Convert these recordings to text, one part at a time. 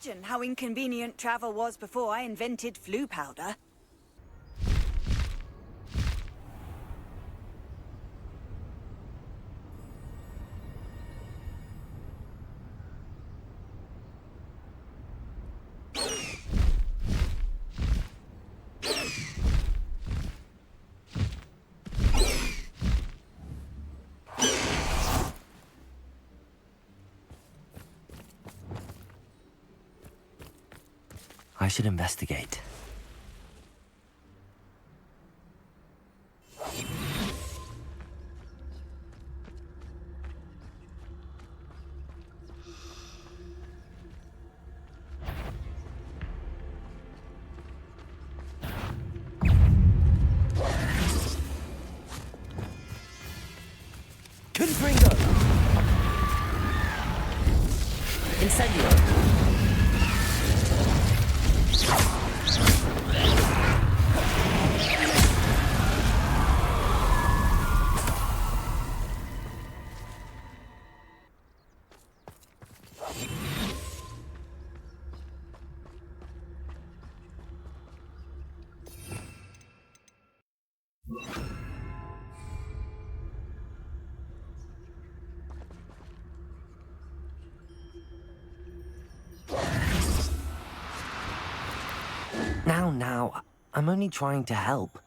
imagine how inconvenient travel was before I invented flu powder. I should investigate. Confringo! Incendio! Now, I'm only trying to help.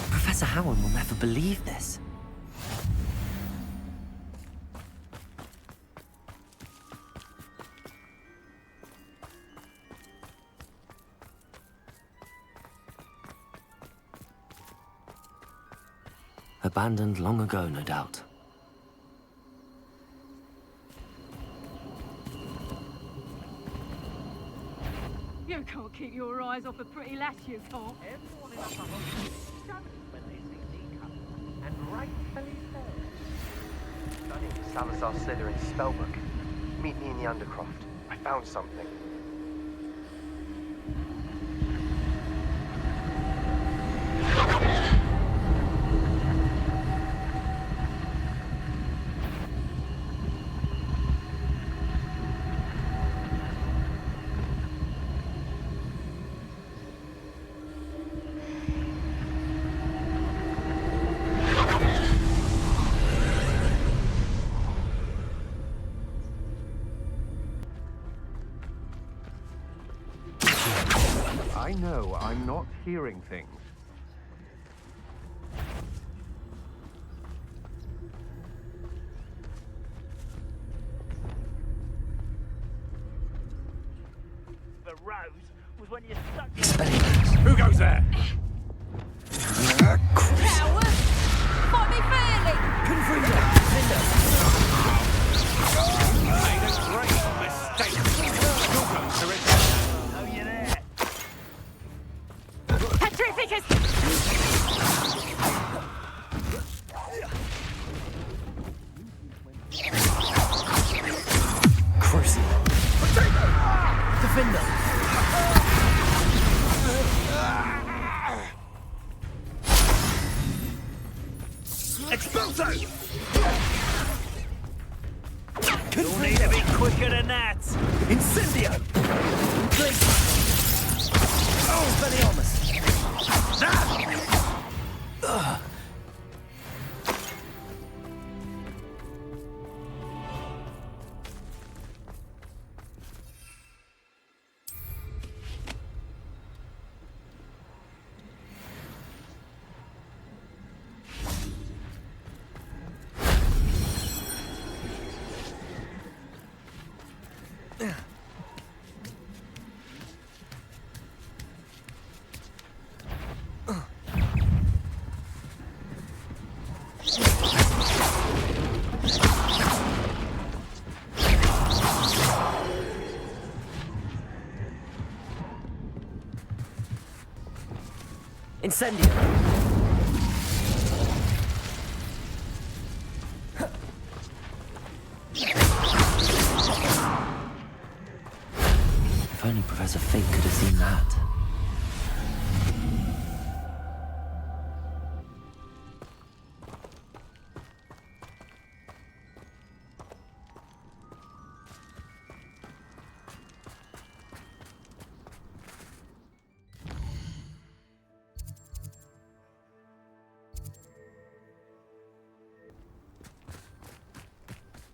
Professor Howin will never believe this. Abandoned long ago, no doubt. You can't keep your eyes off a pretty lass, you can't. Everyone in the tunnel shudders when they see deepening, and rightfully so. Studying Salazar Slytherin's spellbook. Meet me in the Undercroft. I found something. I know I'm not hearing things. The rose was when you stuck Who goes there? Coward! Fight me fairly! Made a great mistake. You're going to return. Oh, you there? Petrificus! Crucible. Defender. Expulso! You'll need to be quicker than that. Incendio. Blink. Oh, Veniamus. Incendio. If only Professor Fig could have seen that.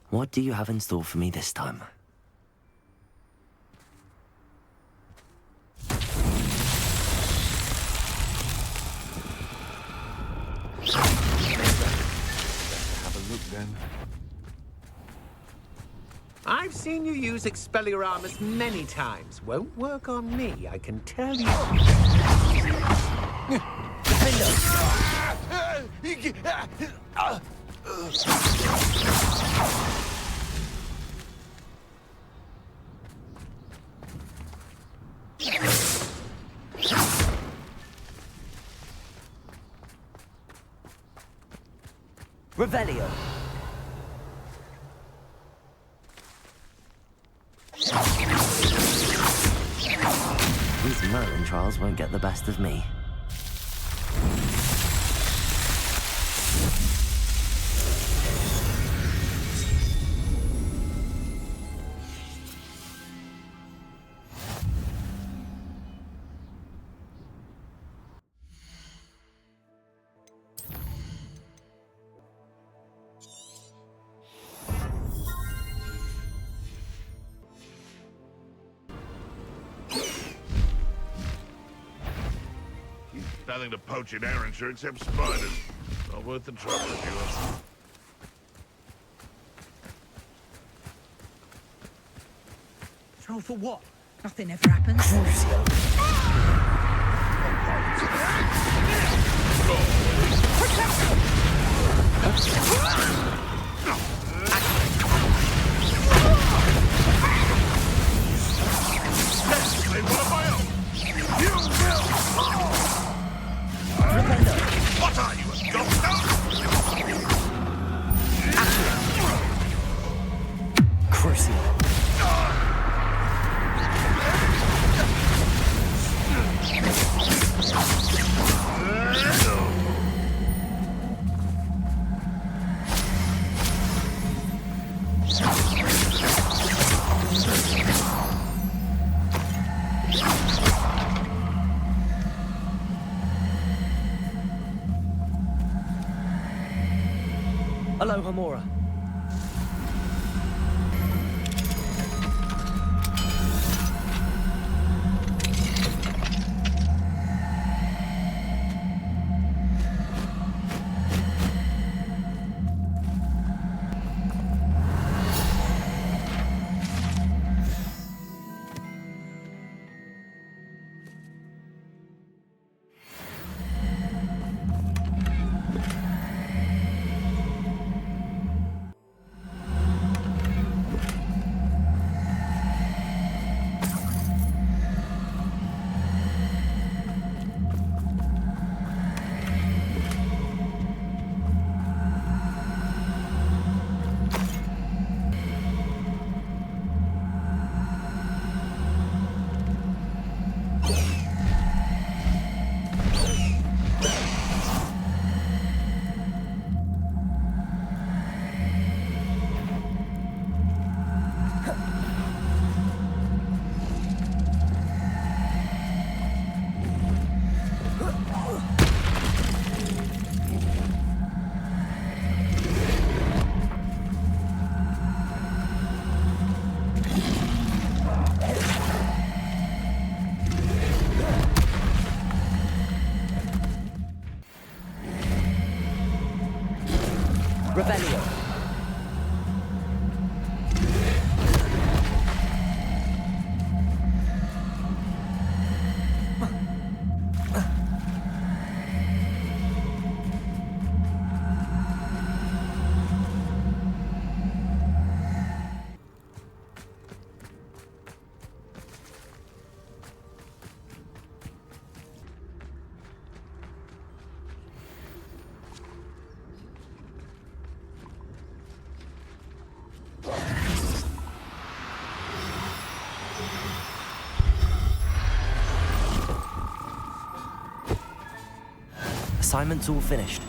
What do you have in store for me this time? Have a look then. I've seen you use Expelliarmus many times. Won't work on me, I can tell you. Revelio. These Merlin trials won't get the best of me. Nothing to poach in Arrynshire except spiders. Not worth the trouble if you ask. Troll for what? Nothing ever happens. They want a bio! You will fall! What are you, a ghost now? Crucio. Hello, Hamora. Revelio. Assignment's all finished.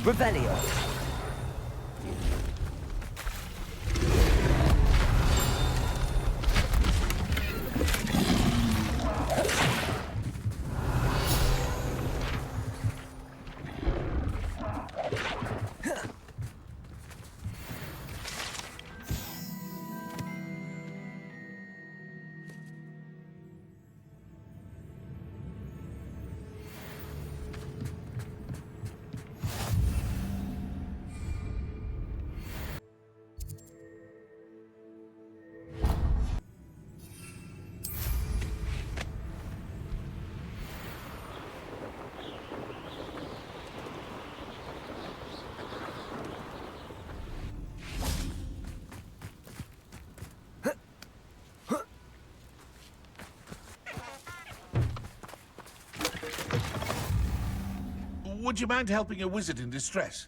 Revelio. Would you mind helping a wizard in distress?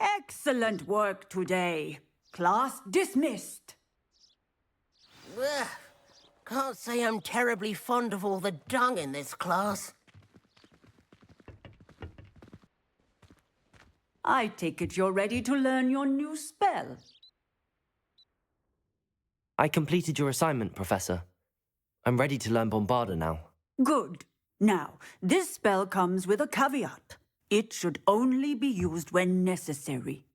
Excellent work today. Class dismissed. Ugh. Can't say I'm terribly fond of all the dung in this class. I take it you're ready to learn your new spell. I completed your assignment, Professor. I'm ready to learn Bombarda now. Good. Now, this spell comes with a caveat. It should only be used when necessary.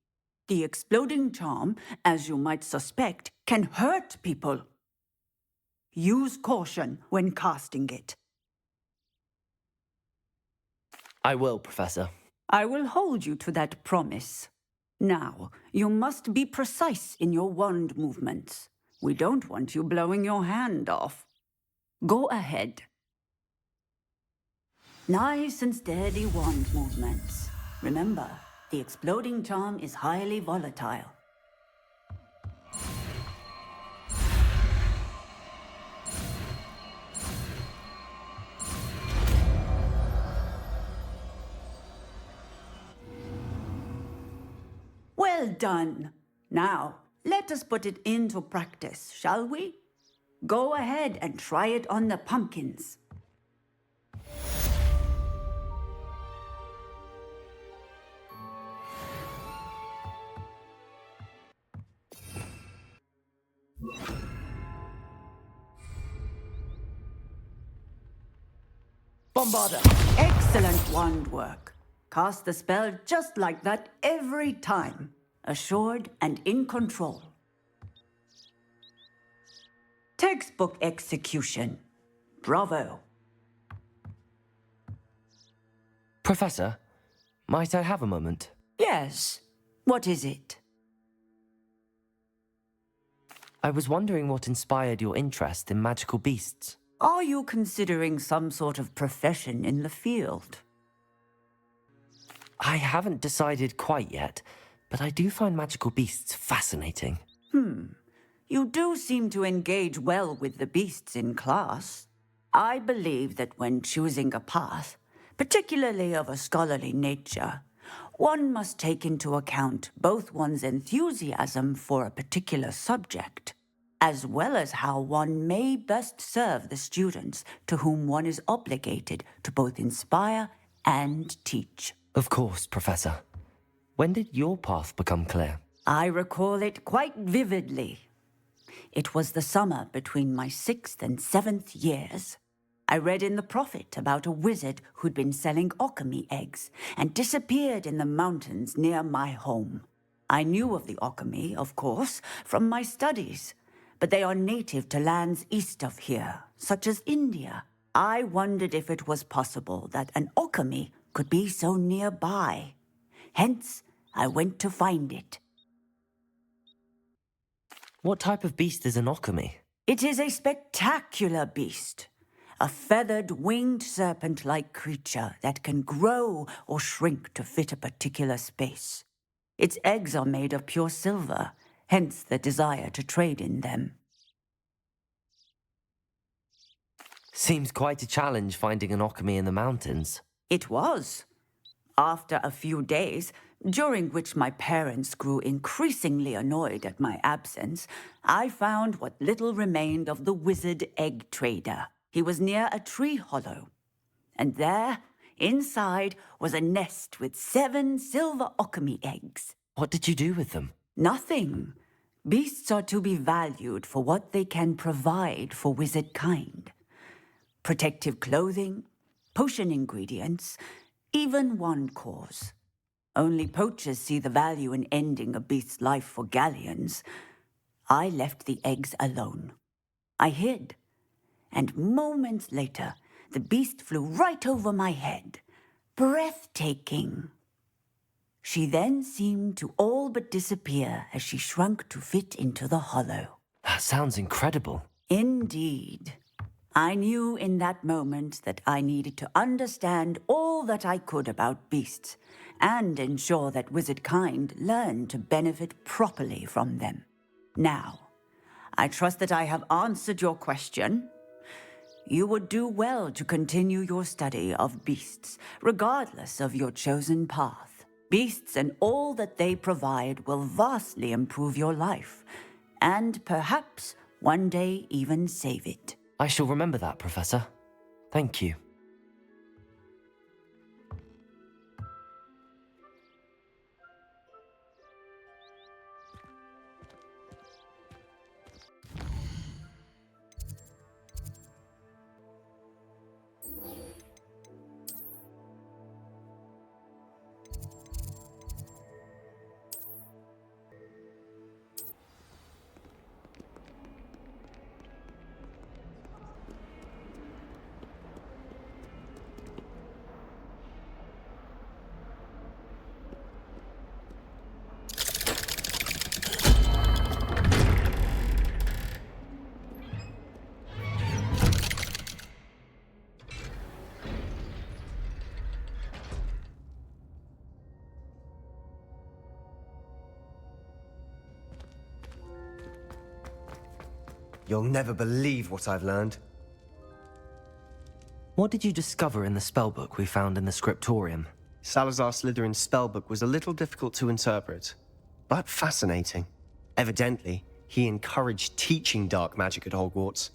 The exploding charm, as you might suspect, can hurt people. Use caution when casting it. I will, Professor. I will hold you to that promise. Now, you must be precise in your wand movements. We don't want you blowing your hand off. Go ahead. Nice and steady wand movements. Remember, the exploding charm is highly volatile. Well done. Now, let us put it into practice, shall we? Go ahead and try it on the pumpkins. Bombarda! Excellent wand work. Cast the spell just like that every time. Assured and in control. Textbook execution. Bravo. Professor, might I have a moment? Yes. What is it? I was wondering what inspired your interest in magical beasts. Are you considering some sort of profession in the field? I haven't decided quite yet, but I do find magical beasts fascinating. You do seem to engage well with the beasts in class. I believe that when choosing a path, particularly of a scholarly nature, one must take into account both one's enthusiasm for a particular subject, as well as how one may best serve the students to whom one is obligated to both inspire and teach. Of course, Professor. When did your path become clear? I recall it quite vividly. It was the summer between my 6th and 7th years. I read in the Prophet about a wizard who'd been selling alchemy eggs and disappeared in the mountains near my home. I knew of the alchemy, of course, from my studies, but they are native to lands east of here, such as India. I wondered if it was possible that an alchemy could be so nearby. Hence, I went to find it. What type of beast is an alchemy? It is a spectacular beast. A feathered, winged serpent-like creature that can grow or shrink to fit a particular space. Its eggs are made of pure silver, hence the desire to trade in them. Seems quite a challenge finding an alchemy in the mountains. It was. After a few days, during which my parents grew increasingly annoyed at my absence, I found what little remained of the wizard egg trader. He was near a tree hollow, and there, inside, was a nest with 7 silver alchemy eggs. What did you do with them? Nothing. Beasts are to be valued for what they can provide for wizard kind. protective clothing, potion ingredients, even wand cores. Only poachers see the value in ending a beast's life for galleons. I left the eggs alone. I hid, and moments later, the beast flew right over my head. Breathtaking. She then seemed to all but disappear as she shrunk to fit into the hollow. That sounds incredible. Indeed. I knew in that moment that I needed to understand all that I could about beasts and ensure that wizard kind learned to benefit properly from them. Now, I trust that I have answered your question. You would do well to continue your study of beasts, regardless of your chosen path. Beasts and all that they provide will vastly improve your life, and perhaps one day even save it. I shall remember that, Professor. Thank you. You'll never believe what I've learned. What did you discover in the spellbook we found in the scriptorium? Salazar Slytherin's spellbook was a little difficult to interpret, but fascinating. Evidently, he encouraged teaching dark magic at Hogwarts.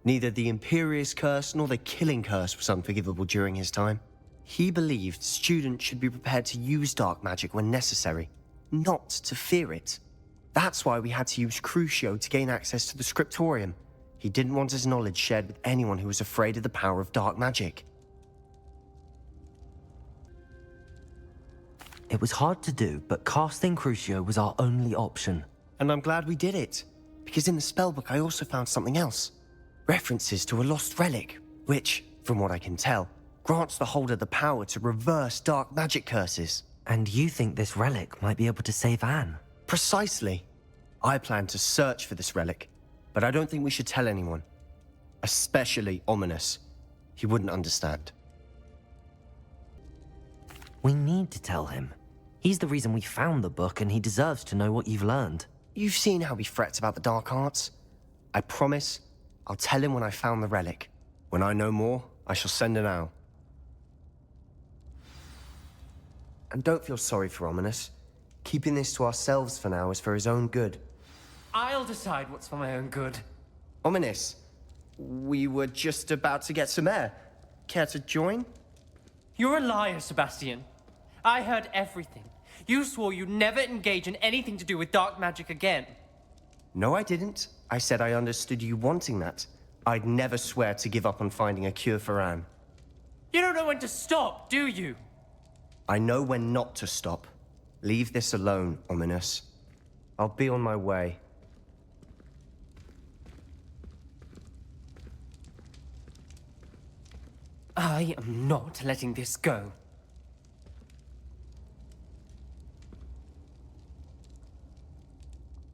Neither the Imperious Curse nor the Killing Curse was unforgivable during his time. He believed students should be prepared to use dark magic when necessary, not to fear it. That's why we had to use Crucio to gain access to the scriptorium. He didn't want his knowledge shared with anyone who was afraid of the power of dark magic. It was hard to do, but casting Crucio was our only option. And I'm glad we did it, because in the spellbook I also found something else. References to a lost relic, which, from what I can tell, grants the holder the power to reverse dark magic curses. And you think this relic might be able to save Anne? Precisely. I plan to search for this relic, but I don't think we should tell anyone. Especially Ominous. He wouldn't understand. We need to tell him. He's the reason we found the book, and he deserves to know what you've learned. You've seen how he frets about the dark arts. I promise I'll tell him when I found the relic. When I know more, I shall send an owl. And don't feel sorry for Ominous. Keeping this to ourselves for now is for his own good. I'll decide what's for my own good. Ominous, we were just about to get some air. Care to join? You're a liar, Sebastian. I heard everything. You swore you'd never engage in anything to do with dark magic again. No, I didn't. I said I understood you wanting that. I'd never swear to give up on finding a cure for Anne. You don't know when to stop, do you? I know when not to stop. Leave this alone, Ominous. I'll be on my way. I am not letting this go.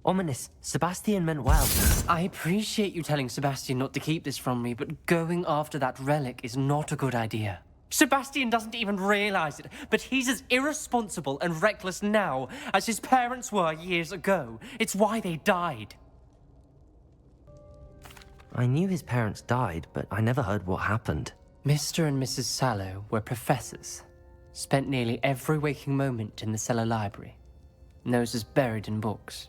Ominous, Sebastian meant well. I appreciate you telling Sebastian not to keep this from me, but going after that relic is not a good idea. Sebastian doesn't even realize it, but he's as irresponsible and reckless now as his parents were years ago. It's why they died. I knew his parents died, but I never heard what happened. Mr. and Mrs. Sallow were professors. Spent nearly every waking moment in the cellar library. Noses buried in books.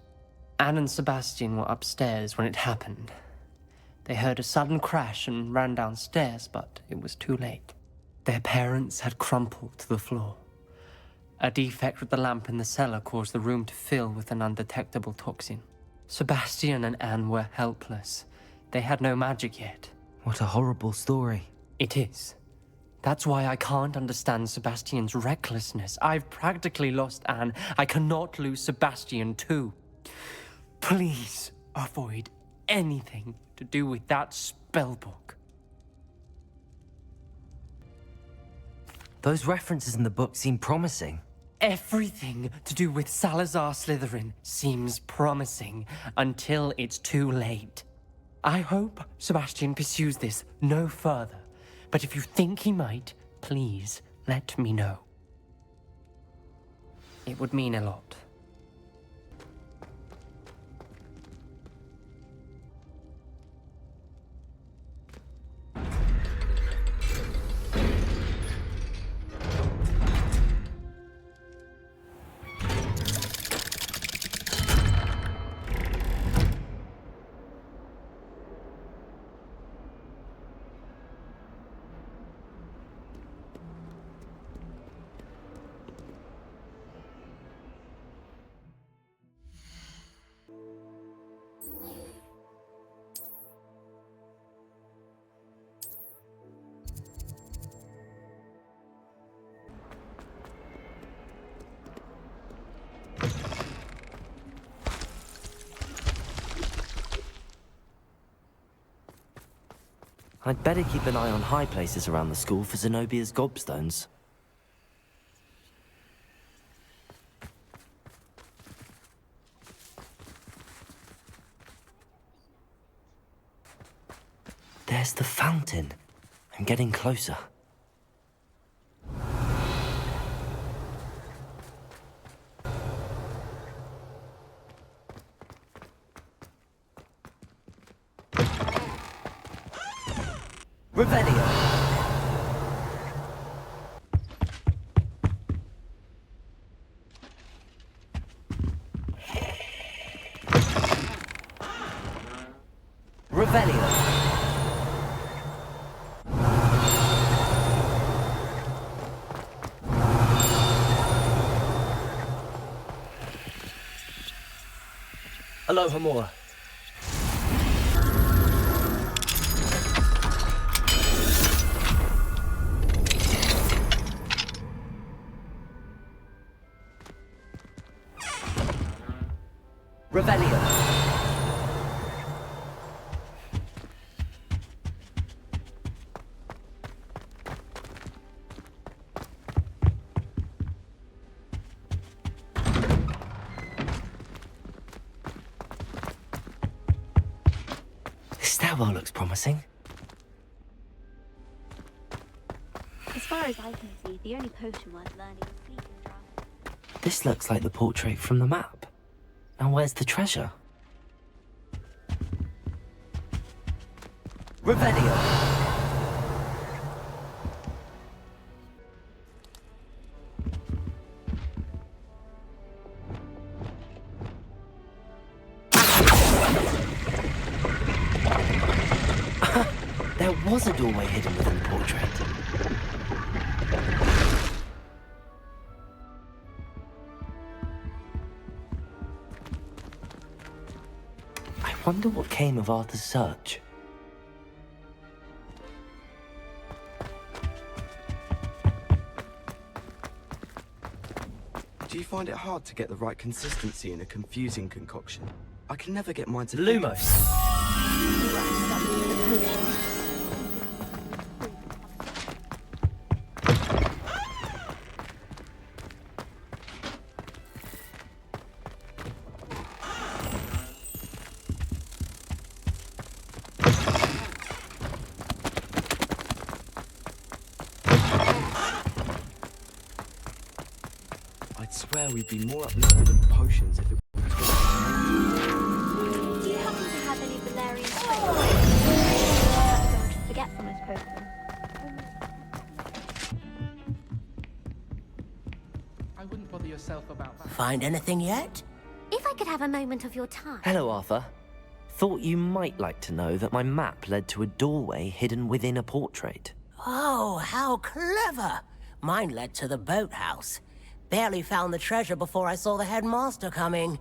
Anne and Sebastian were upstairs when it happened. They heard a sudden crash and ran downstairs, but it was too late. Their parents had crumpled to the floor. A defect with the lamp in the cellar caused the room to fill with an undetectable toxin. Sebastian and Anne were helpless. They had no magic yet. What a horrible story. It is. That's why I can't understand Sebastian's recklessness. I've practically lost Anne. I cannot lose Sebastian too. Please avoid anything to do with that spellbook. Those references in the book seem promising. Everything to do with Salazar Slytherin seems promising until it's too late. I hope Sebastian pursues this no further, but if you think he might, please let me know. It would mean a lot. I'd better keep an eye on high places around the school for Zenobia's gobstones. There's the fountain. I'm getting closer. Revelio! Revelio! Aloha Moa. Revelio. This stairwell looks promising. As far as I can see, the only potion worth learning is sleeping dry. This looks like the portrait from the map. Now where's the treasure? Revelio! There was a doorway hidden within the portrait. I wonder what came of Arthur's search. Do you find it hard to get the right consistency in a confusing concoction? I can never get mine to... Lumos! I'd swear we'd be more uplifted in potions if it Do you happen to have any Valerian sprays? Don't forget from this Pokemon. I wouldn't bother yourself about that. Find anything yet? If I could have a moment of your time. Hello, Arthur. Thought you might like to know that my map led to a doorway hidden within a portrait. Oh, how clever! Mine led to the boathouse. Barely found the treasure before I saw the headmaster coming.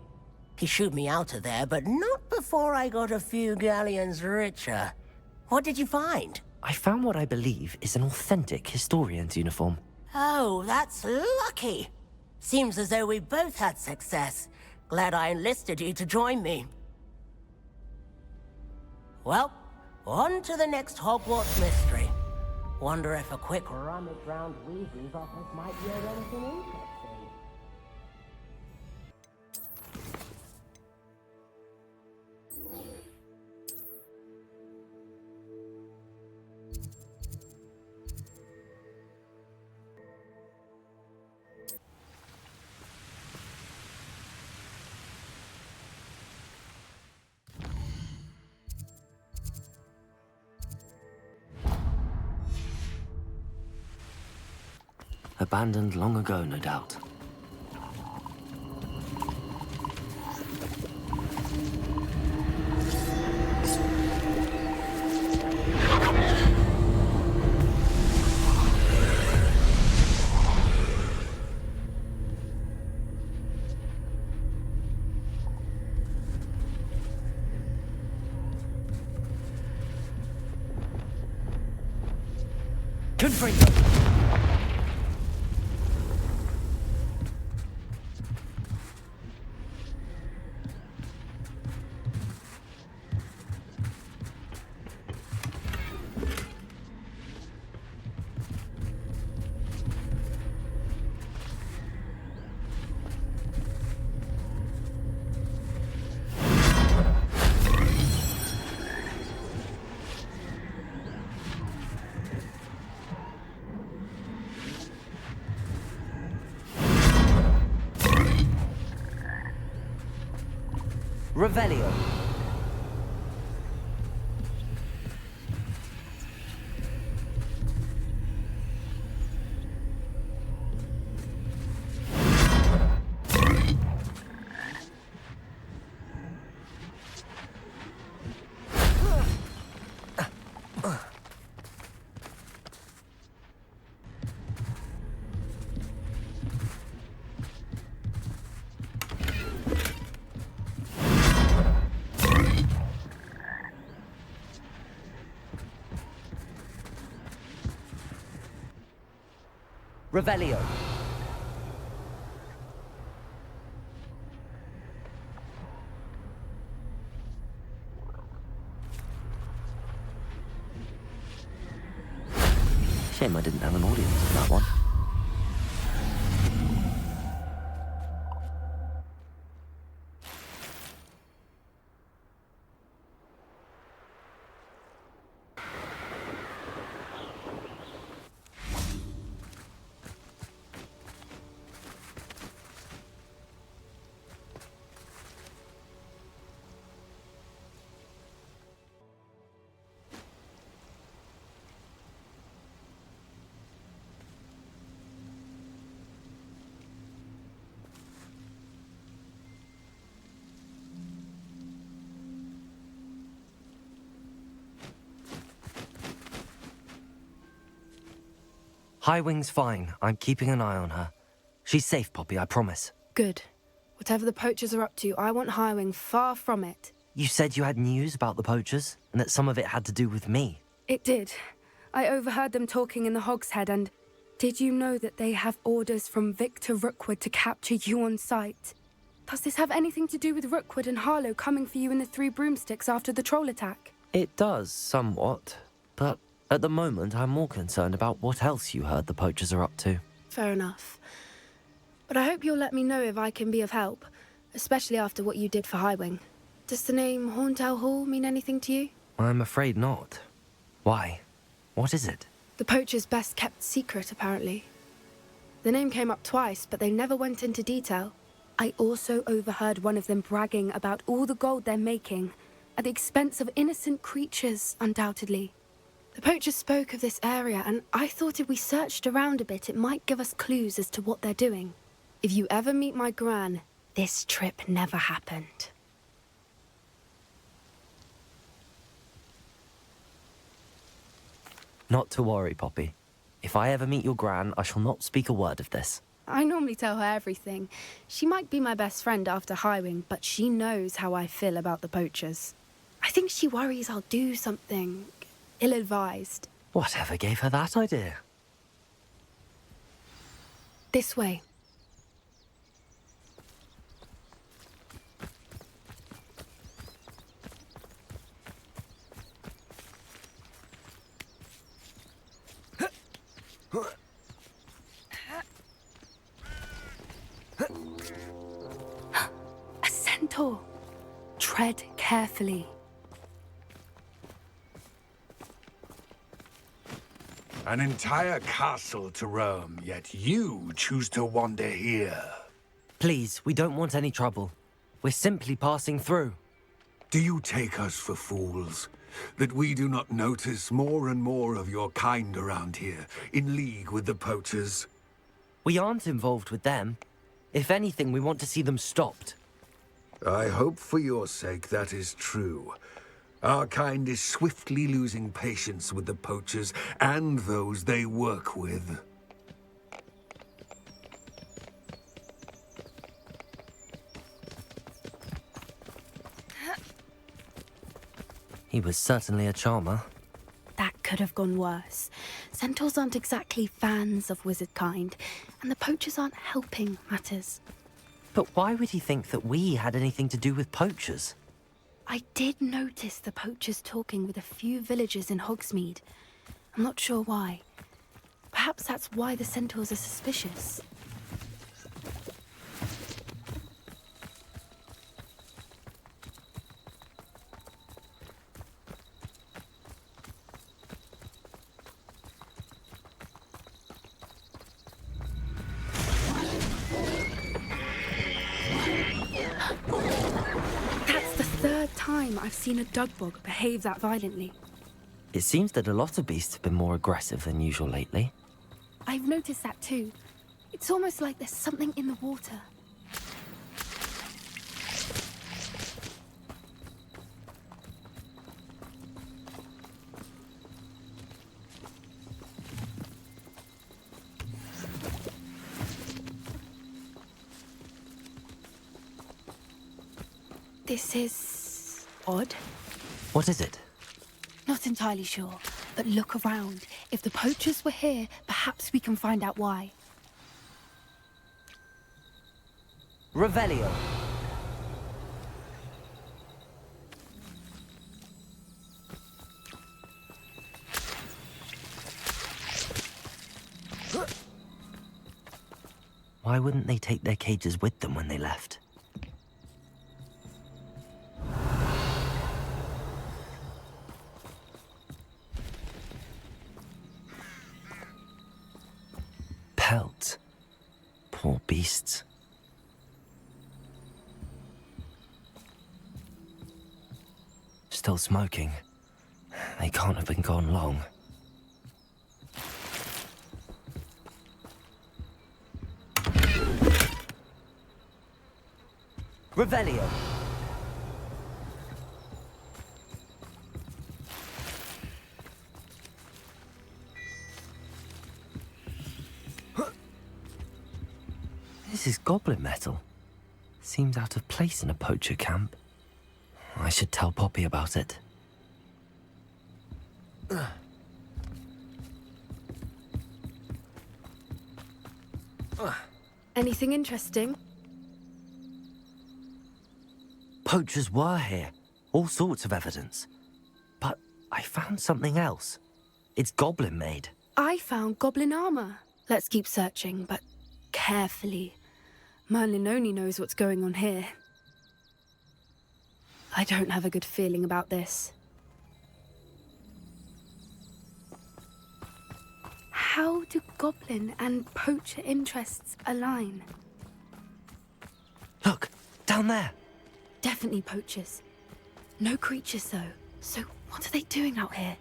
He shooed me out of there, but not before I got a few galleons richer. What did you find? I found what I believe is an authentic historian's uniform. Oh, that's lucky. Seems as though we both had success. Glad I enlisted you to join me. Well, on to the next Hogwarts mystery. Wonder if a quick rummage round Weasley's office might yield anything interesting. Abandoned long ago, no doubt. Confringo! Revelio. Revelio. Shame I didn't have an audience for that one. Highwing's fine. I'm keeping an eye on her. She's safe, Poppy, I promise. Good. Whatever the poachers are up to, I want Highwing far from it. You said you had news about the poachers, and that some of it had to do with me. It did. I overheard them talking in the Hogshead, and did you know that they have orders from Victor Rookwood to capture you on sight? Does this have anything to do with Rookwood and Harlow coming for you in the Three Broomsticks after the troll attack? It does, somewhat. But at the moment, I'm more concerned about what else you heard the poachers are up to. Fair enough. But I hope you'll let me know if I can be of help, especially after what you did for Highwing. Does the name Horntown Hall mean anything to you? I'm afraid not. Why? What is it? The poachers' best kept secret, apparently. The name came up twice, but they never went into detail. I also overheard one of them bragging about all the gold they're making, at the expense of innocent creatures, undoubtedly. The poachers spoke of this area, and I thought if we searched around a bit, it might give us clues as to what they're doing. If you ever meet my gran, this trip never happened. Not to worry, Poppy. If I ever meet your gran, I shall not speak a word of this. I normally tell her everything. She might be my best friend after Highwing, but she knows how I feel about the poachers. I think she worries I'll do something ill-advised. Whatever gave her that idea? This way. A centaur. Tread carefully. An entire castle to roam, yet you choose to wander here. Please, we don't want any trouble. We're simply passing through. Do you take us for fools? That we do not notice more and more of your kind around here, in league with the poachers? We aren't involved with them. If anything, we want to see them stopped. I hope for your sake that is true. Our kind is swiftly losing patience with the poachers and those they work with. He was certainly a charmer. That could have gone worse. Centaurs aren't exactly fans of wizard kind, and the poachers aren't helping matters. But why would he think that we had anything to do with poachers? I did notice the poachers talking with a few villagers in Hogsmeade. I'm not sure why. Perhaps that's why the centaurs are suspicious. I've seen a dugbog behave that violently. It seems that a lot of beasts have been more aggressive than usual lately. I've noticed that too. It's almost like there's something in the water. This is odd. What is it? Not entirely sure, but look around. If the poachers were here, perhaps we can find out why. Revelio. Why wouldn't they take their cages with them when they left? Pelt. Poor beasts. Still smoking. They can't have been gone long. Revelio. This is goblin metal. Seems out of place in a poacher camp. I should tell Poppy about it. Anything interesting? Poachers were here. All sorts of evidence. But I found something else. It's goblin made. I found goblin armor. Let's keep searching, but carefully. Merlin only knows what's going on here. I don't have a good feeling about this. How do goblin and poacher interests align? Look, down there. Definitely poachers. No creatures, though. So what are they doing out here?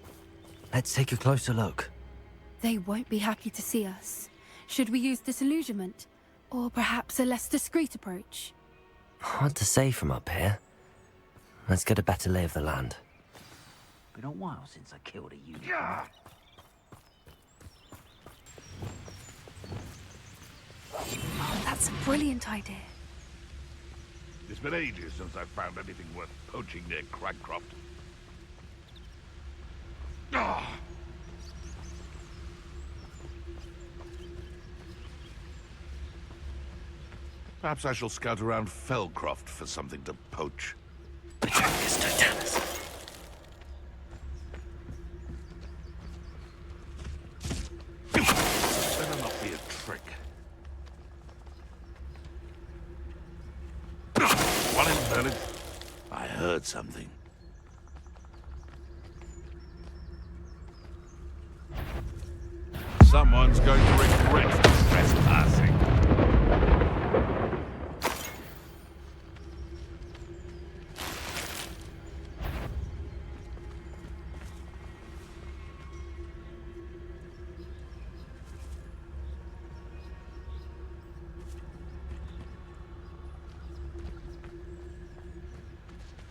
Let's take a closer look. They won't be happy to see us. Should we use disillusionment? Or perhaps a less discreet approach? Hard to say from up here. Let's get a better lay of the land. Been a while since I killed a unicorn. Yeah. Oh, that's a brilliant idea. It's been ages since I've found anything worth poaching near Cragcroft. Ah! Perhaps I shall scout around Feldcroft for something to poach. Patroclus Totalis. Better not be a trick. One inverted. I heard something. Someone's going to regret trespassing.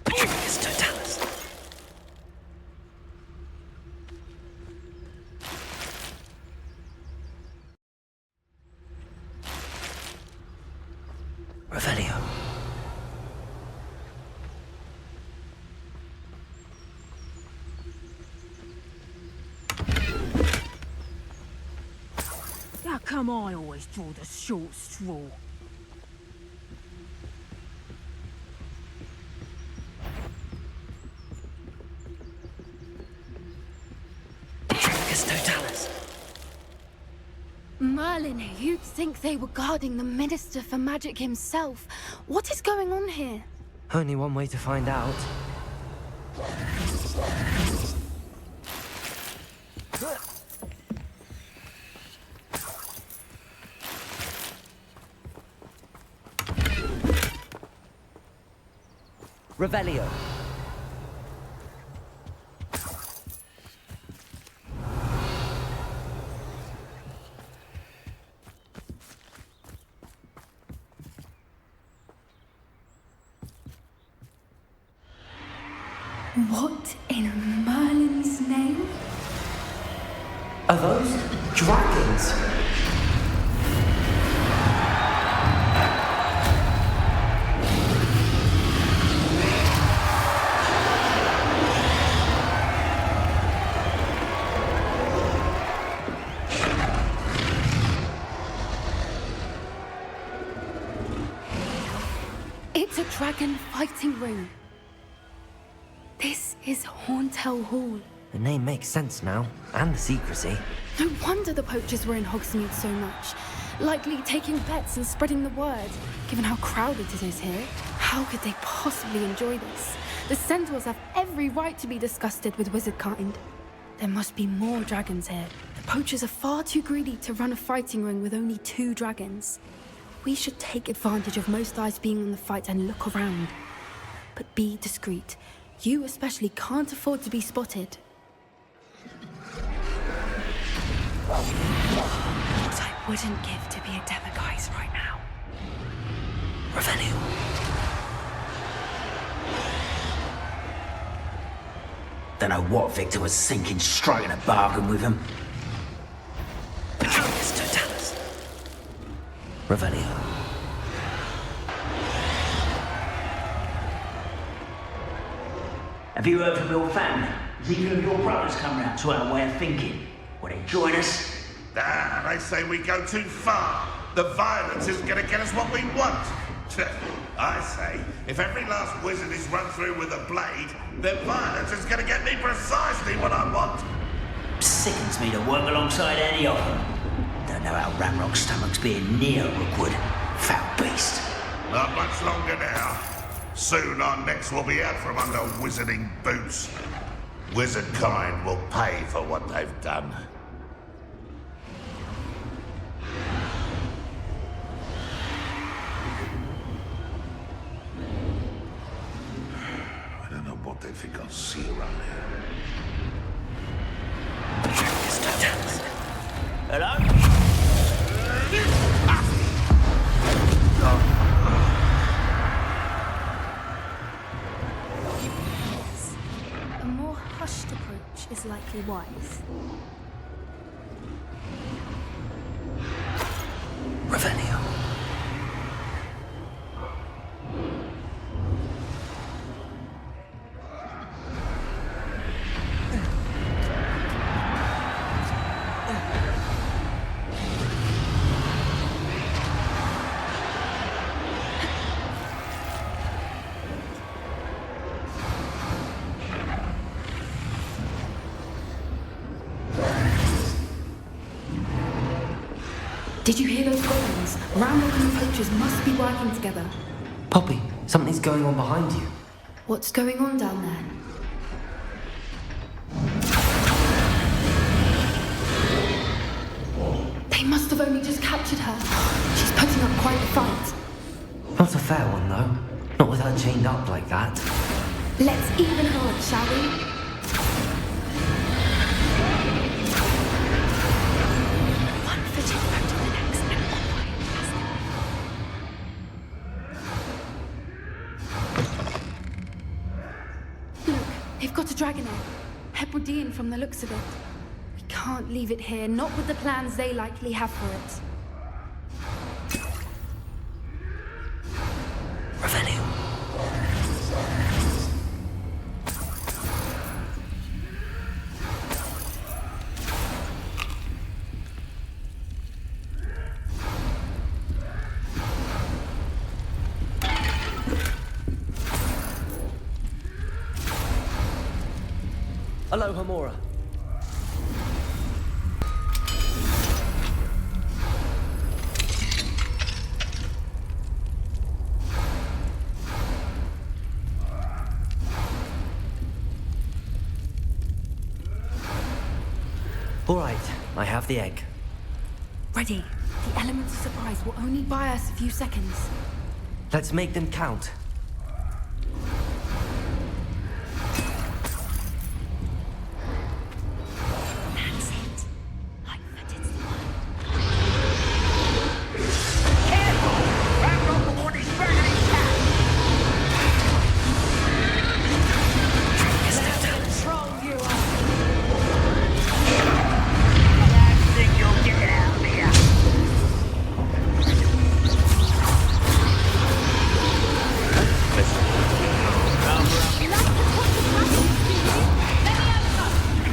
Patroclus Totalis. Revelio. How come I always draw the short straw? Patroclus Totalis. Merlin, you'd think they were guarding the Minister for Magic himself. What is going on here? Only one way to find out. Revelio. What in Merlin's name? Are those dragons? It's a dragon fighting ring. This is Hauntel Hall. The name makes sense now, and the secrecy. No wonder the poachers were in Hogsmeade so much. Likely taking bets and spreading the word. Given how crowded it is here, how could they possibly enjoy this? The centaurs have every right to be disgusted with wizard kind. There must be more dragons here. The poachers are far too greedy to run a fighting ring with only 2 dragons. We should take advantage of most eyes being on the fight and look around. But be discreet. You especially can't afford to be spotted. What I wouldn't give to be a Demiguise right now. Revelio. Don't know what Victor was thinking, striking a bargain with him. Patroclus Totalis. Revelio. Have you heard from your family? Has either of your brothers come round to our way of thinking? Will they join us? Ah, they say we go too far. The violence is gonna get us what we want. I say, if every last wizard is run through with a blade, then violence is gonna get me precisely what I want. Sickens me to work alongside any of them. Don't know how Ranrok's stomach's being near Rookwood. Foul beast. Not much longer now. Soon our necks will be out from under wizarding boots. Wizard kind will pay for what they've done. I don't know what they think I'll see around here. Hello? A more hushed approach is likely wise. Revelio. Did you hear those goblins? Ranrok and the poachers must be working together. Poppy, something's going on behind you. What's going on down there? They must have only just captured her. She's putting up quite a fight. Not a fair one, though. Not with her chained up like that. Let's even her up, shall we? One foot in front of the next and quiet past. Look, they've got a dragon egg. Hebridean from the looks of it. We can't leave it here, not with the plans they likely have for it. Revenue. Hello, Hamora. All right, I have the egg. Ready. The elements of surprise will only buy us a few seconds. Let's make them count. That's it. Light-footed Careful! Ranrok will want his dragon intact! Control you are! I think you'll get out of here!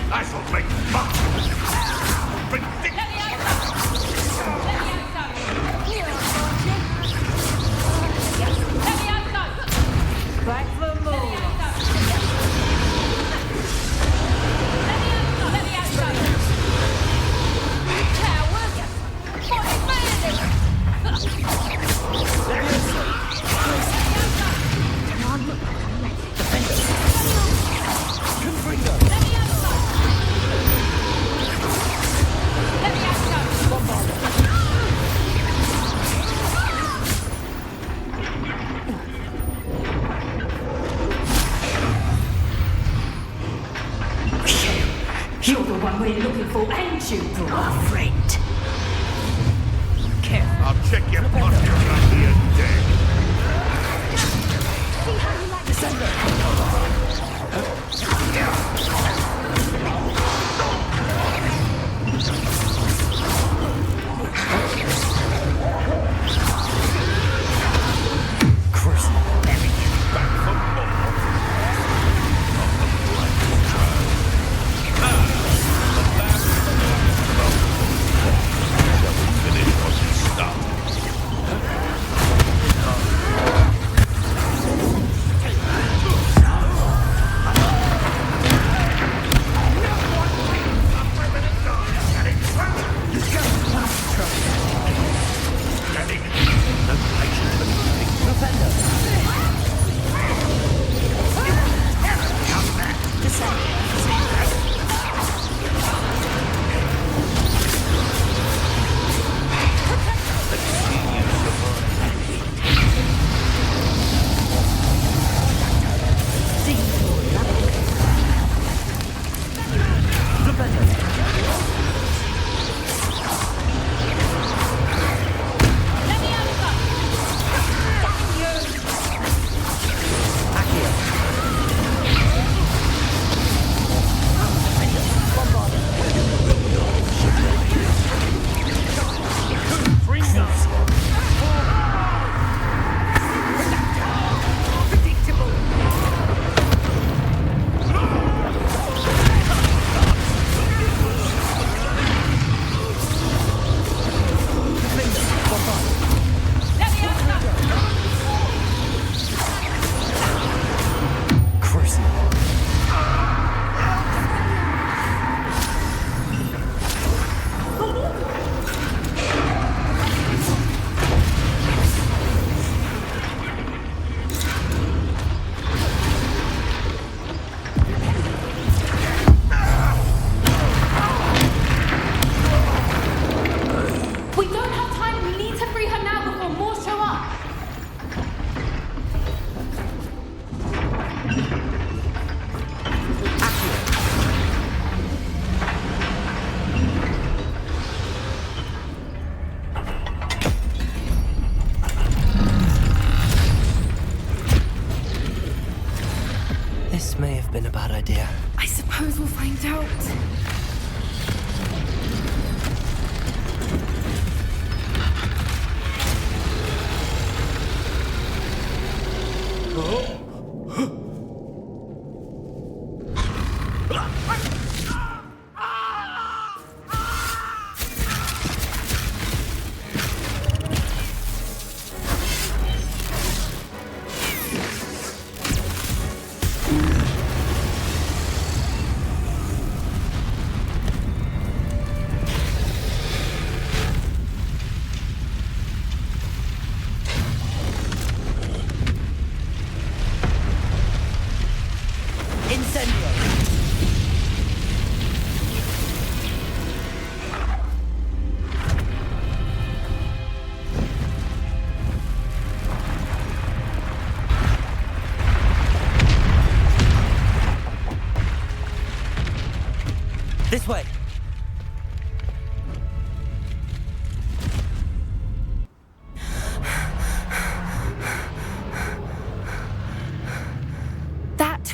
I shall make fun. Back for more. You're the one we're looking for, ain't you, our friend? Careful. I'll check your posture right here, dead. See how you like this.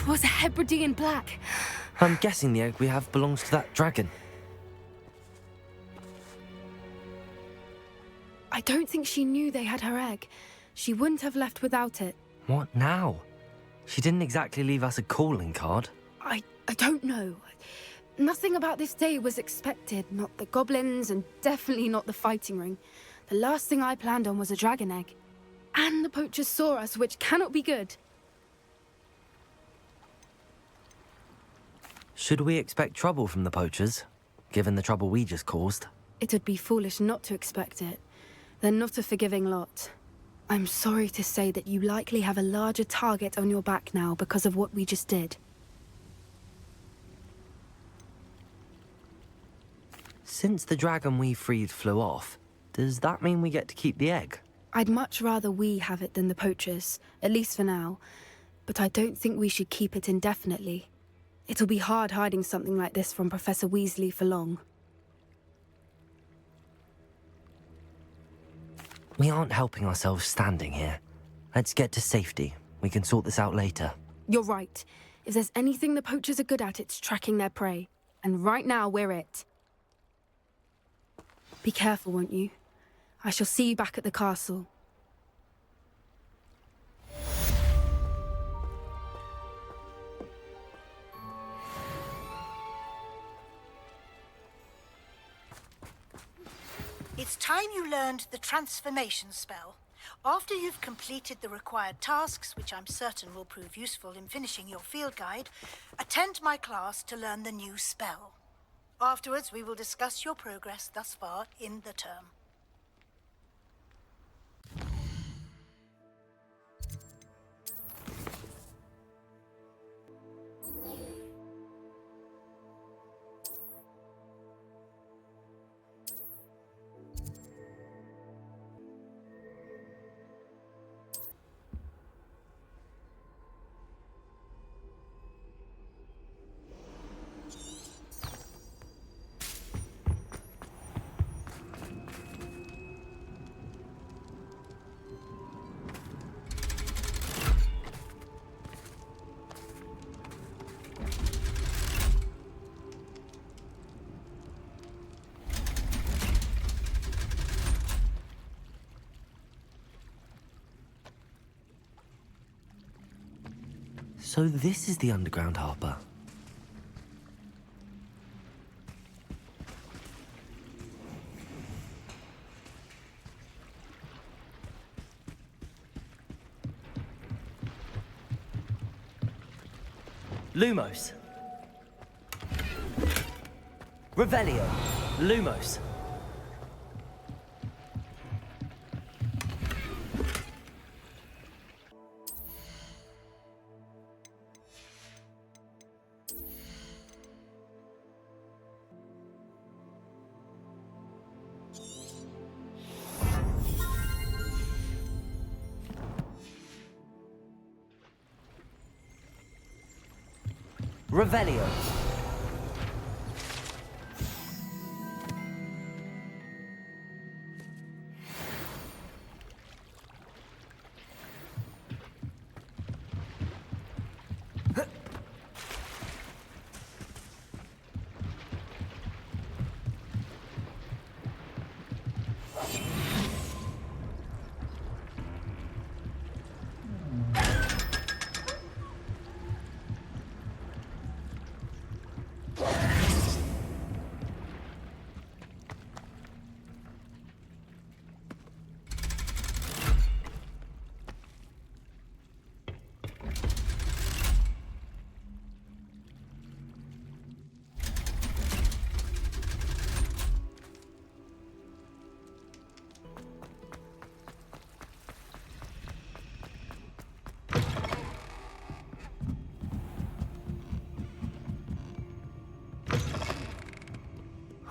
was a Hebridean black. I'm guessing the egg we have belongs to that dragon. I don't think she knew they had her egg. She wouldn't have left without it. What now? She didn't exactly leave us a calling card. I don't know. Nothing about this day was expected. Not the goblins, and definitely not the fighting ring. The last thing I planned on was a dragon egg. And the poachers saw us, which cannot be good. Should we expect trouble from the poachers, given the trouble we just caused? It would be foolish not to expect it. They're not a forgiving lot. I'm sorry to say that you likely have a larger target on your back now because of what we just did. Since the dragon we freed flew off, does that mean we get to keep the egg? I'd much rather we have it than the poachers, at least for now. But I don't think we should keep it indefinitely. It'll be hard hiding something like this from Professor Weasley for long. We aren't helping ourselves standing here. Let's get to safety. We can sort this out later. You're right. If there's anything the poachers are good at, it's tracking their prey. And right now, we're it. Be careful, won't you? I shall see you back at the castle. It's time you learned the transformation spell. After you've completed the required tasks, which I'm certain will prove useful in finishing your field guide, attend my class to learn the new spell. Afterwards, we will discuss your progress thus far in the term. So this is the underground harbour. Lumos. Revelio. Lumos. Revelio.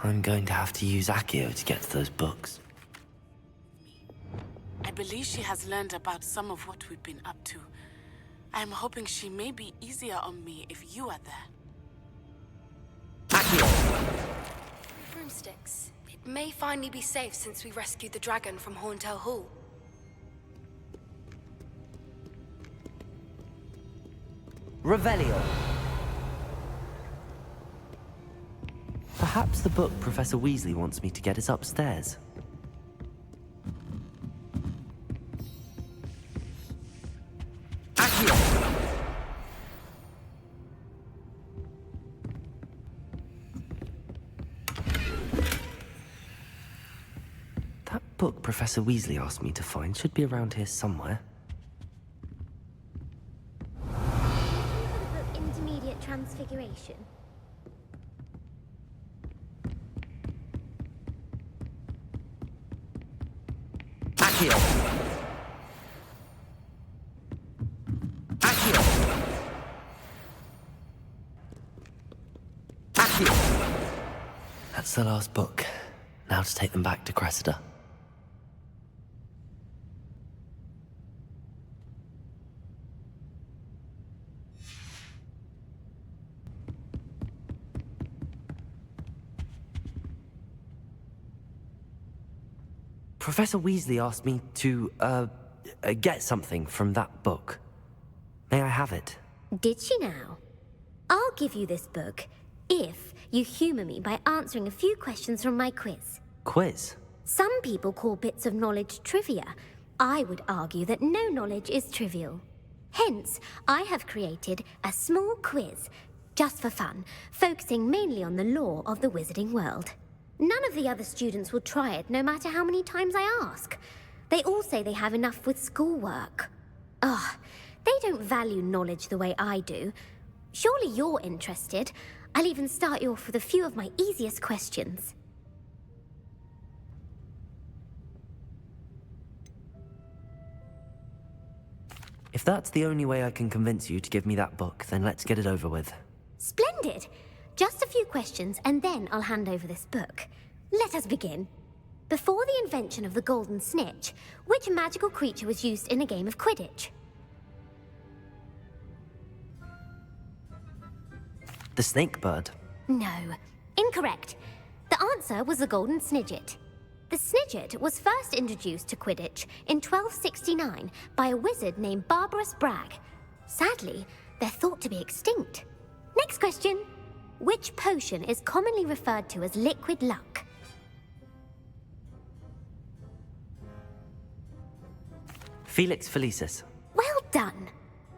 I'm going to have to use Accio to get to those books. I believe she has learned about some of what we've been up to. I'm hoping she may be easier on me if you are there. Broomsticks. It may finally be safe since we rescued the dragon from Horntail Hall. Revelio. Perhaps the book Professor Weasley wants me to get is upstairs. Accio! That book Professor Weasley asked me to find should be around here somewhere. Intermediate transfiguration. Accio! Accio! Accio! That's the last book. Now to take them back to Cressida. Professor Weasley asked me to, get something from that book. May I have it? Did she now? I'll give you this book if you humour me by answering a few questions from my quiz. Quiz? Some people call bits of knowledge trivia. I would argue that no knowledge is trivial. Hence, I have created a small quiz, just for fun, focusing mainly on the lore of the wizarding world. None of the other students will try it, no matter how many times I ask. They all say they have enough with schoolwork. Ugh, they don't value knowledge the way I do. Surely you're interested. I'll even start you off with a few of my easiest questions. If that's the only way I can convince you to give me that book, then let's get it over with. Splendid! Just a few questions, and then I'll hand over this book. Let us begin. Before the invention of the golden snitch, which magical creature was used in a game of Quidditch? The snake bird. No. Incorrect. The answer was the golden snidget. The snidget was first introduced to Quidditch in 1269 by a wizard named Barbarous Bragg. Sadly, they're thought to be extinct. Next question. Which potion is commonly referred to as liquid luck? Felix Felicis. Well done.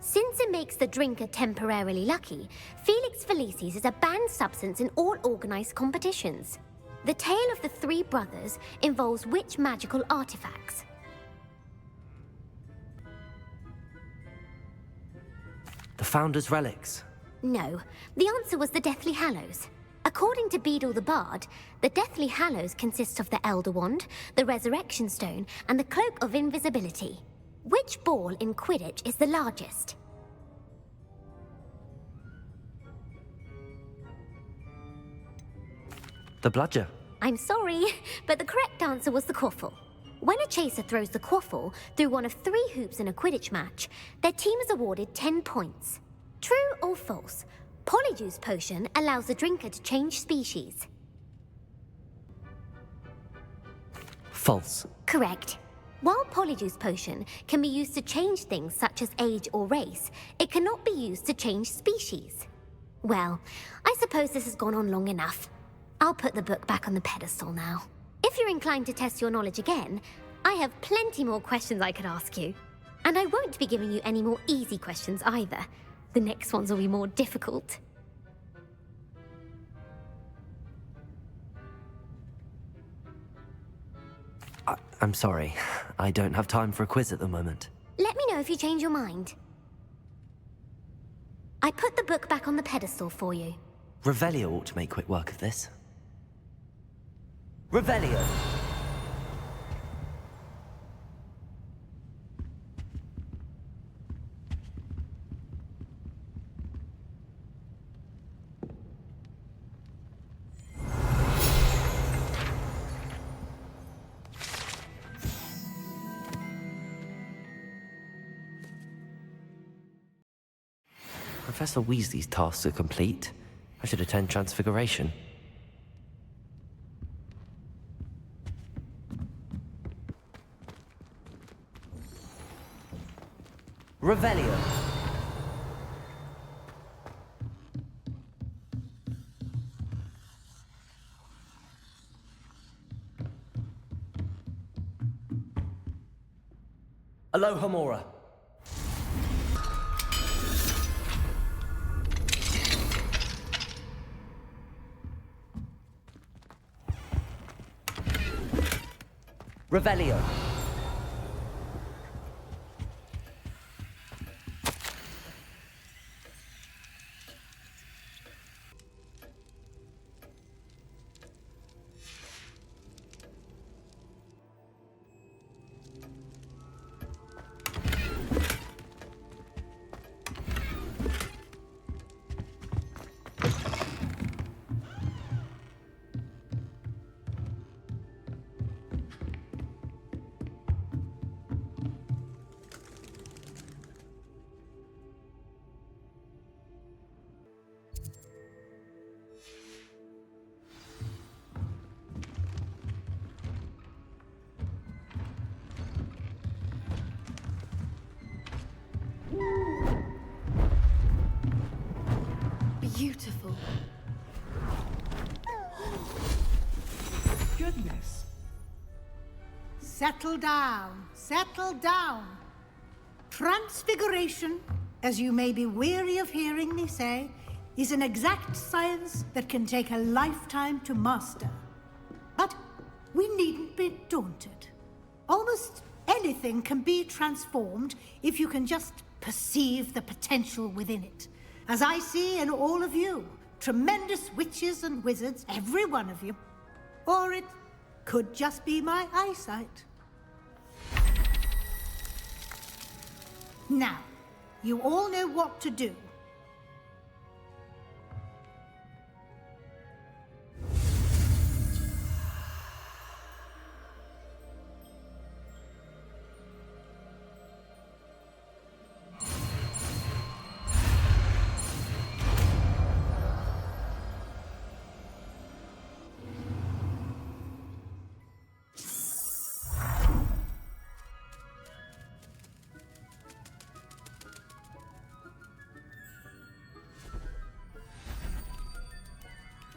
Since it makes the drinker temporarily lucky, Felix Felicis is a banned substance in all organized competitions. The tale of the three brothers involves which magical artifacts? The Founder's Relics. No, the answer was the Deathly Hallows. According to Beedle the Bard, the Deathly Hallows consists of the Elder Wand, the Resurrection Stone, and the Cloak of Invisibility. Which ball in Quidditch is the largest? The Bludger. I'm sorry, but the correct answer was the Quaffle. When a chaser throws the Quaffle through one of 3 hoops in a Quidditch match, their team is awarded 10 points. True or false? Polyjuice potion allows the drinker to change species. False. Correct. While Polyjuice potion can be used to change things such as age or race, it cannot be used to change species. Well, I suppose this has gone on long enough. I'll put the book back on the pedestal now. If you're inclined to test your knowledge again, I have plenty more questions I could ask you. And I won't be giving you any more easy questions either. The next ones will be more difficult. I'm sorry. I don't have time for a quiz at the moment. Let me know if you change your mind. I put the book back on the pedestal for you. Revelio ought to make quick work of this. Revelio! Professor Weasley's tasks are complete. I should attend Transfiguration. Revelio. Aloha Mora. Revelio. Beautiful. Goodness. Settle down. Settle down. Transfiguration, as you may be weary of hearing me say, is an exact science that can take a lifetime to master. But we needn't be daunted. Almost anything can be transformed if you can just perceive the potential within it. As I see in all of you, tremendous witches and wizards, every one of you. Or it could just be my eyesight. Now, you all know what to do.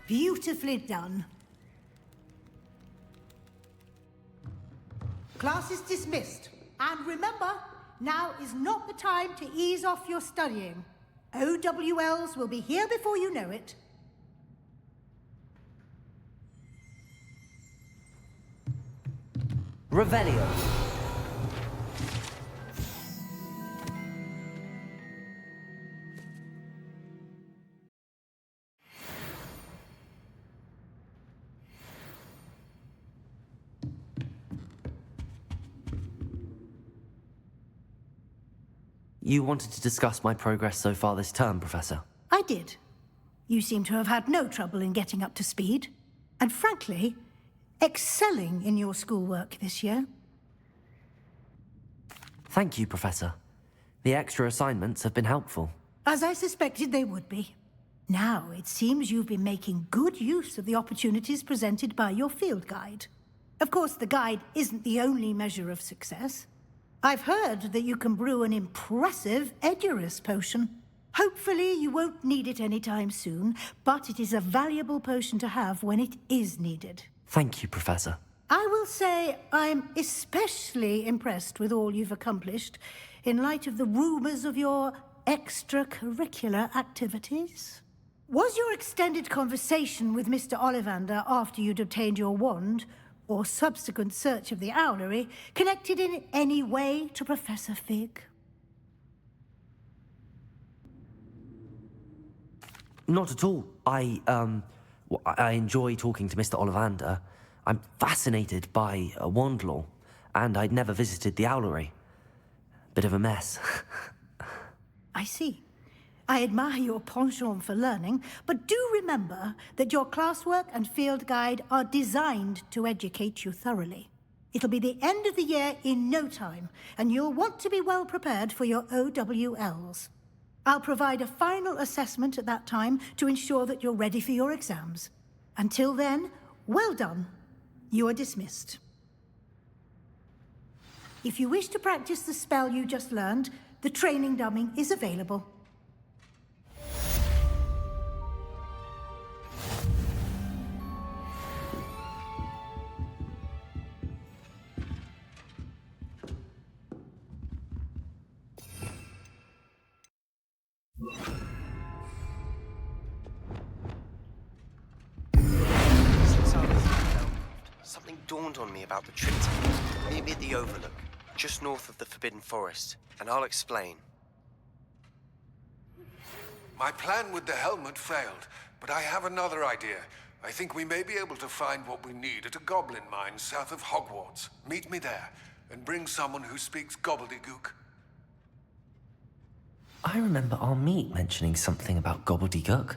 Beautifully done. Class is dismissed. And remember, now is not the time to ease off your studying. OWLs will be here before you know it. Revelio. You wanted to discuss my progress so far this term, Professor? I did. You seem to have had no trouble in getting up to speed. And frankly, excelling in your schoolwork this year. Thank you, Professor. The extra assignments have been helpful. As I suspected they would be. Now, it seems you've been making good use of the opportunities presented by your field guide. Of course, the guide isn't the only measure of success. I've heard that you can brew an impressive Edurus potion. Hopefully you won't need it anytime soon, but it is a valuable potion to have when it is needed. Thank you, Professor. I will say I'm especially impressed with all you've accomplished in light of the rumors of your extracurricular activities. Was your extended conversation with Mr. Ollivander after you'd obtained your wand, or subsequent search of the owlery, connected in any way to Professor Fig? Not at all. I enjoy talking to Mr. Ollivander. I'm fascinated by wand law, and I'd never visited the owlery. Bit of a mess. I see. I admire your penchant for learning, but do remember that your classwork and field guide are designed to educate you thoroughly. It'll be the end of the year in no time, and you'll want to be well prepared for your OWLs. I'll provide a final assessment at that time to ensure that you're ready for your exams. Until then, well done. You are dismissed. If you wish to practice the spell you just learned, the training dummy is available. dawned on me about the triptych. Meet me at the Overlook, just north of the Forbidden Forest, and I'll explain. My plan with the helmet failed, but I have another idea. I think we may be able to find what we need at a goblin mine south of Hogwarts. Meet me there, and bring someone who speaks Gobbledegook. I remember Amit mentioning something about Gobbledegook.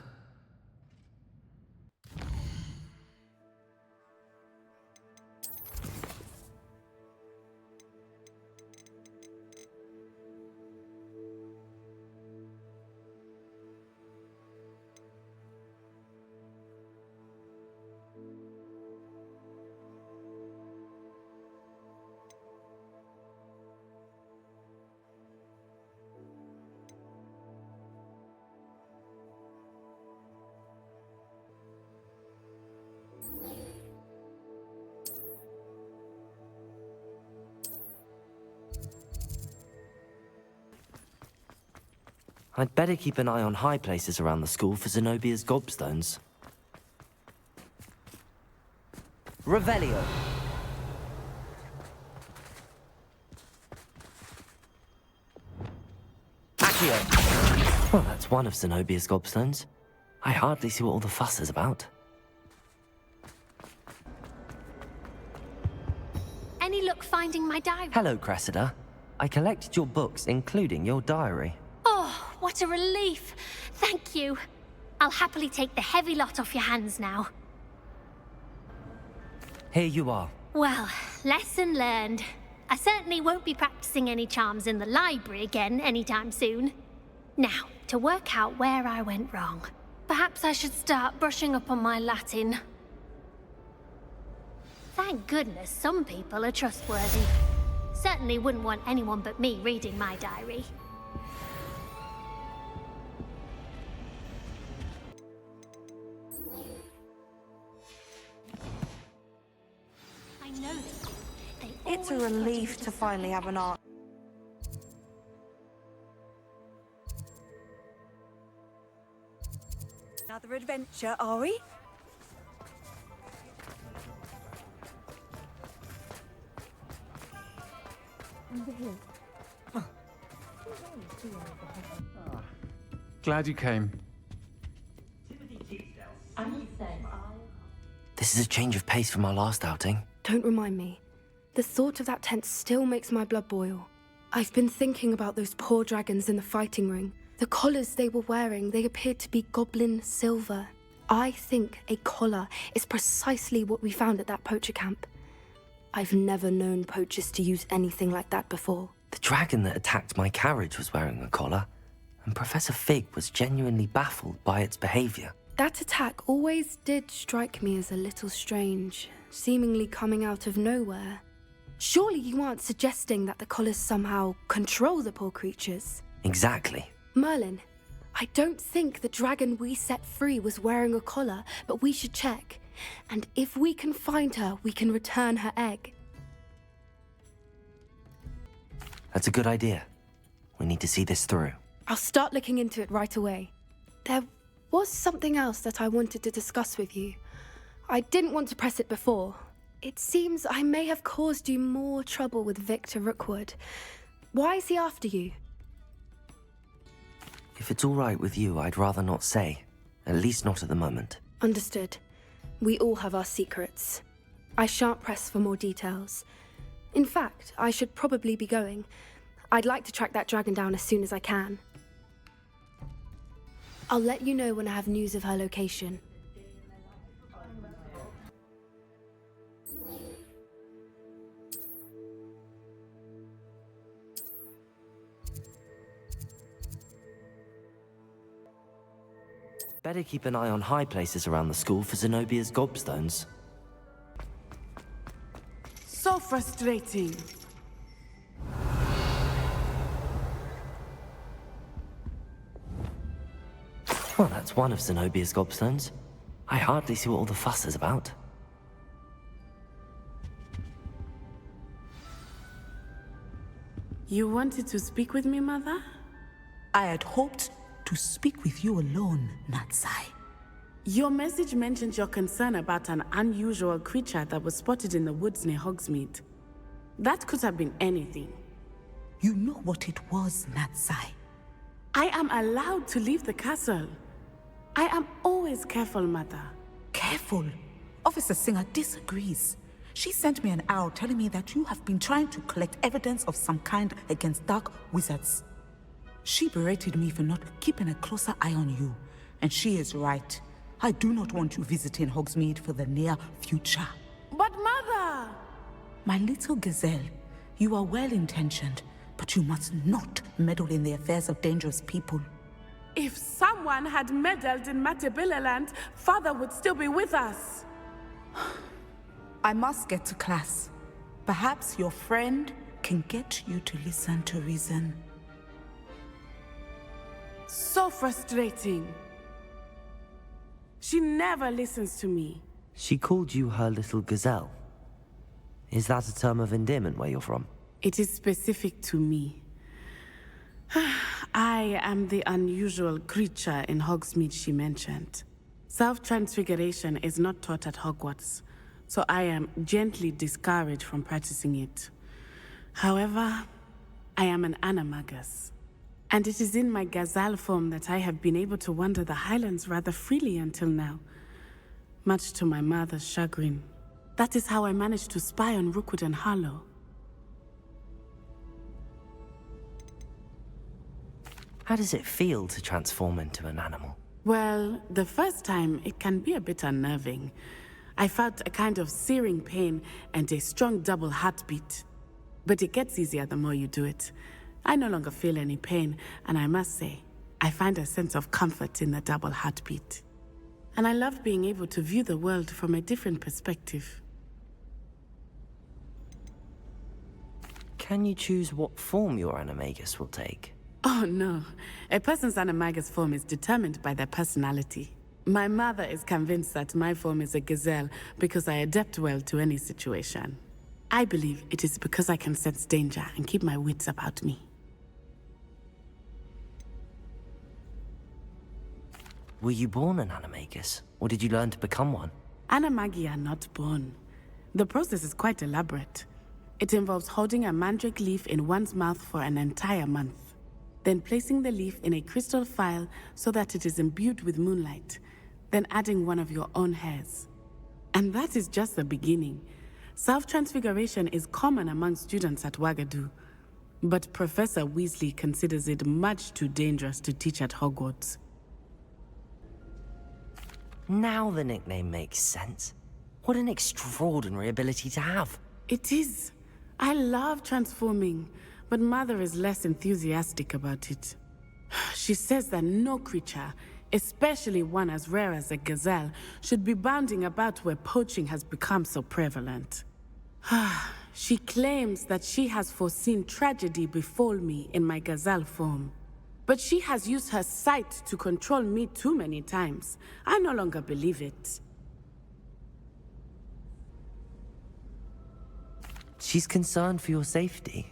I'd better keep an eye on high places around the school for Zenobia's gobstones. Revelio. Accio. Well, that's one of Zenobia's gobstones. I hardly see what all the fuss is about. Any luck finding my diary? Hello, Cressida. I collected your books, including your diary. Oh, what a relief. Thank you. I'll happily take the heavy lot off your hands now. Here you are. Well, lesson learned. I certainly won't be practicing any charms in the library again anytime soon. Now, to work out where I went wrong. Perhaps I should start brushing up on my Latin. Thank goodness some people are trustworthy. Certainly wouldn't want anyone but me reading my diary. I know it's a relief to finally have an art. Another adventure, are we? Glad you came. This is a change of pace from our last outing. Don't remind me. The thought of that tent still makes my blood boil. I've been thinking about those poor dragons in the fighting ring. The collars they were wearing, they appeared to be goblin silver. I think a collar is precisely what we found at that poacher camp. I've never known poachers to use anything like that before. The dragon that attacked my carriage was wearing a collar, and Professor Fig was genuinely baffled by its behavior. That attack always did strike me as a little strange, seemingly coming out of nowhere. Surely you aren't suggesting that the collars somehow control the poor creatures? Exactly. Merlin, I don't think the dragon we set free was wearing a collar, but we should check. And if we can find her, we can return her egg. That's a good idea. We need to see this through. I'll start looking into it right away. There was something else that I wanted to discuss with you. I didn't want to press it before. It seems I may have caused you more trouble with Victor Rookwood. Why is he after you? If it's all right with you, I'd rather not say. At least not at the moment. Understood. We all have our secrets. I shan't press for more details. In fact, I should probably be going. I'd like to track that dragon down as soon as I can. I'll let you know when I have news of her location. Better keep an eye on high places around the school for Zenobia's gobstones. So frustrating. Well, that's one of Zenobia's gobstones. I hardly see what all the fuss is about. You wanted to speak with me, Mother? I had hoped to speak with you alone, Natsai. Your message mentioned your concern about an unusual creature that was spotted in the woods near Hogsmeade. That could have been anything. You know what it was, Natsai. I am allowed to leave the castle. I am always careful, Mother. Careful? Officer Singer disagrees. She sent me an owl telling me that you have been trying to collect evidence of some kind against dark wizards. She berated me for not keeping a closer eye on you, and she is right. I do not want you visiting Hogsmeade for the near future. But Mother! My little gazelle, you are well-intentioned, but you must not meddle in the affairs of dangerous people. If someone had meddled in Matabilaland, Father would still be with us. I must get to class. Perhaps your friend can get you to listen to reason. So frustrating. She never listens to me. She called you her little gazelle. Is that a term of endearment where you're from? It is specific to me. I am the unusual creature in Hogsmeade she mentioned. Self-transfiguration is not taught at Hogwarts, so I am gently discouraged from practicing it. However, I am an animagus, and it is in my gazelle form that I have been able to wander the Highlands rather freely until now, much to my mother's chagrin. That is how I managed to spy on Rookwood and Harlow. How does it feel to transform into an animal? Well, the first time, it can be a bit unnerving. I felt a kind of searing pain and a strong double heartbeat. But it gets easier the more you do it. I no longer feel any pain, and I must say, I find a sense of comfort in the double heartbeat. And I love being able to view the world from a different perspective. Can you choose what form your animagus will take? Oh no, a person's animagus form is determined by their personality. My mother is convinced that my form is a gazelle because I adapt well to any situation. I believe it is because I can sense danger and keep my wits about me. Were you born an animagus, or did you learn to become one? Animagi are not born. The process is quite elaborate. It involves holding a mandrake leaf in one's mouth for an entire month, then placing the leaf in a crystal phial so that it is imbued with moonlight, then adding one of your own hairs. And that is just the beginning. Self-transfiguration is common among students at Wagadu, but Professor Weasley considers it much too dangerous to teach at Hogwarts. Now the nickname makes sense. What an extraordinary ability to have. It is. I love transforming, but Mother is less enthusiastic about it. She says that no creature, especially one as rare as a gazelle, should be bounding about where poaching has become so prevalent. She claims that she has foreseen tragedy befall me in my gazelle form. But she has used her sight to control me too many times. I no longer believe it. She's concerned for your safety.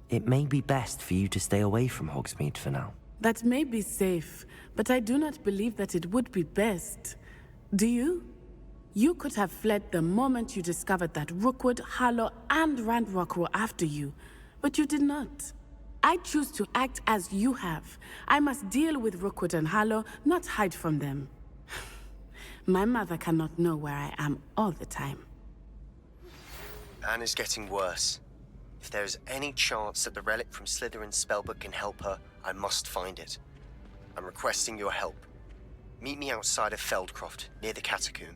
It may be best for you to stay away from Hogsmeade for now. That may be safe, but I do not believe that it would be best. Do you? You could have fled the moment you discovered that Rookwood, Harlow, and Ranrok were after you, but you did not. I choose to act as you have. I must deal with Rookwood and Harlow, not hide from them. My mother cannot know where I am all the time. Anne is getting worse. If there is any chance that the relic from Slytherin's spellbook can help her, I must find it. I'm requesting your help. Meet me outside of Feldcroft, near the catacomb.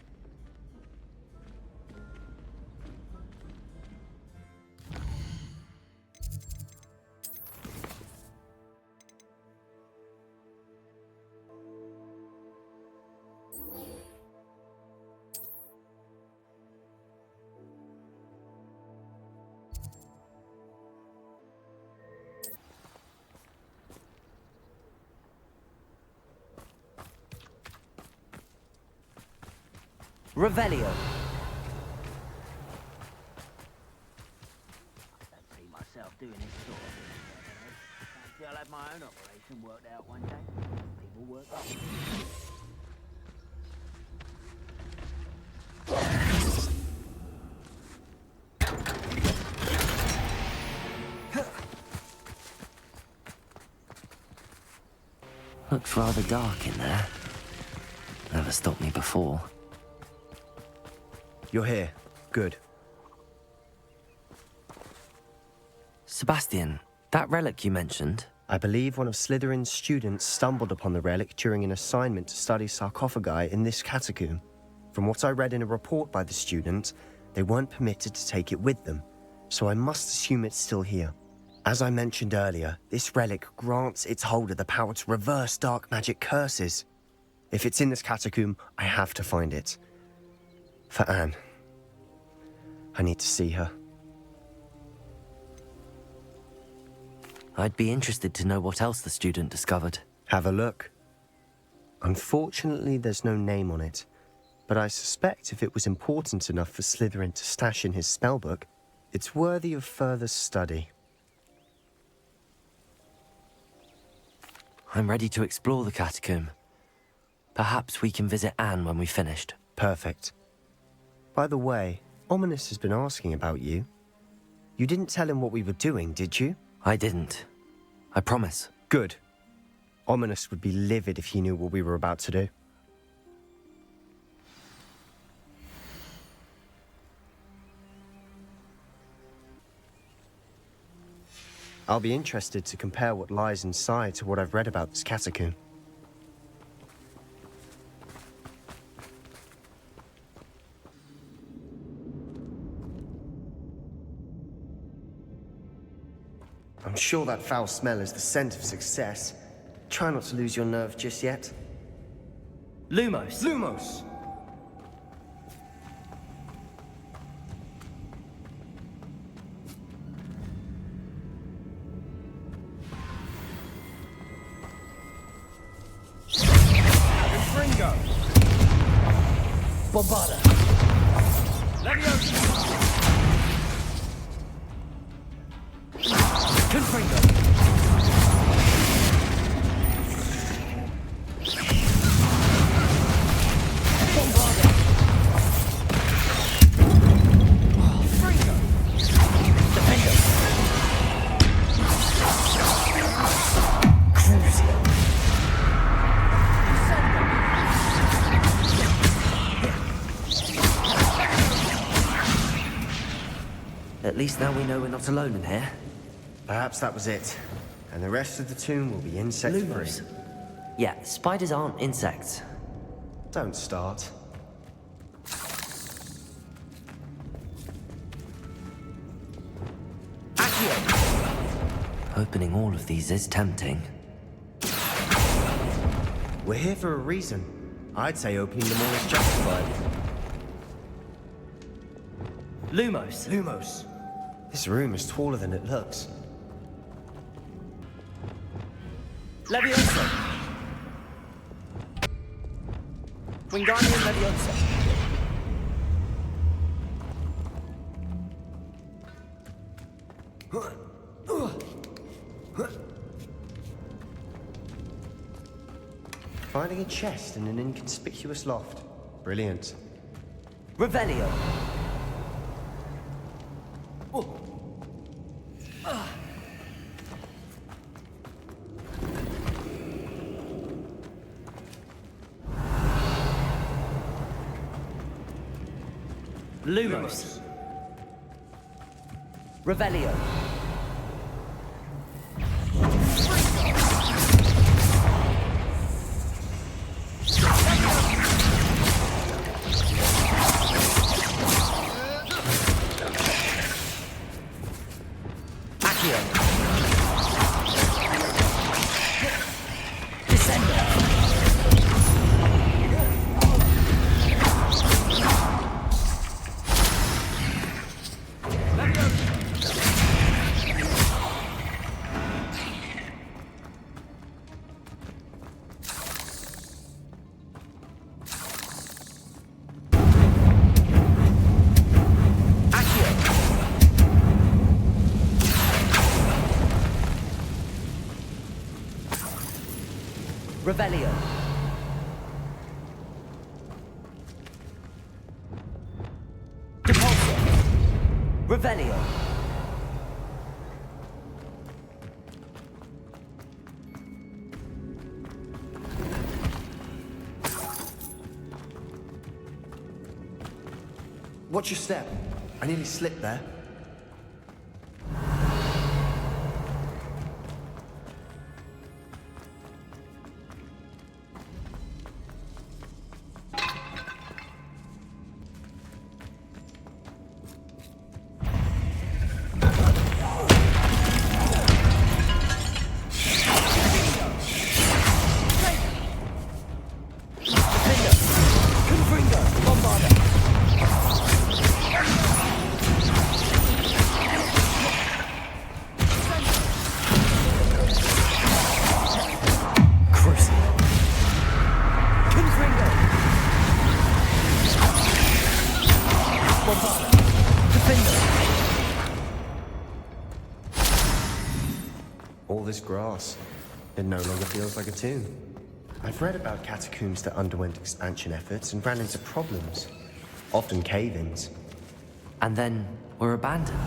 Revelio. I don't see myself doing this sort of thing. Fancy I'll have my own operation worked out one day. People work up. Looks rather dark in there. Never stopped me before. You're here. Good. Sebastian, that relic you mentioned? I believe one of Slytherin's students stumbled upon the relic during an assignment to study sarcophagi in this catacomb. From what I read in a report by the student, they weren't permitted to take it with them, so I must assume it's still here. As I mentioned earlier, this relic grants its holder the power to reverse dark magic curses. If it's in this catacomb, I have to find it. For Anne. I need to see her. I'd be interested to know what else the student discovered. Have a look. Unfortunately, there's no name on it, but I suspect if it was important enough for Slytherin to stash in his spellbook, it's worthy of further study. I'm ready to explore the catacomb. Perhaps we can visit Anne when we've finished. Perfect. By the way, Ominous has been asking about you. You didn't tell him what we were doing, did you? I didn't. I promise. Good. Ominous would be livid if he knew what we were about to do. I'll be interested to compare what lies inside to what I've read about this catacomb. I'm sure that foul smell is the scent of success. Try not to lose your nerve just yet. Lumos! Lumos! Ringo! Bombada! Leviosa! Confringo! Bombada! Fringo! Defendo! Crucio! At least now we know we're not alone in here. Perhaps that was it. And the rest of the tomb will be insect-free. Lumos. Yeah, spiders aren't insects. Don't start. Opening all of these is tempting. We're here for a reason. I'd say opening them all is justified. Lumos. Lumos. This room is taller than it looks. Leviosa. Wingardium Leviosa. Finding a chest in an inconspicuous loft. Brilliant. Revelio. Lumos. Revelio. Revelio. Depulso. Revelio. Watch your step. I nearly slipped there. All this grass, it no longer feels like a tomb. I've read about catacombs that underwent expansion efforts and ran into problems, often cave-ins. And then were abandoned.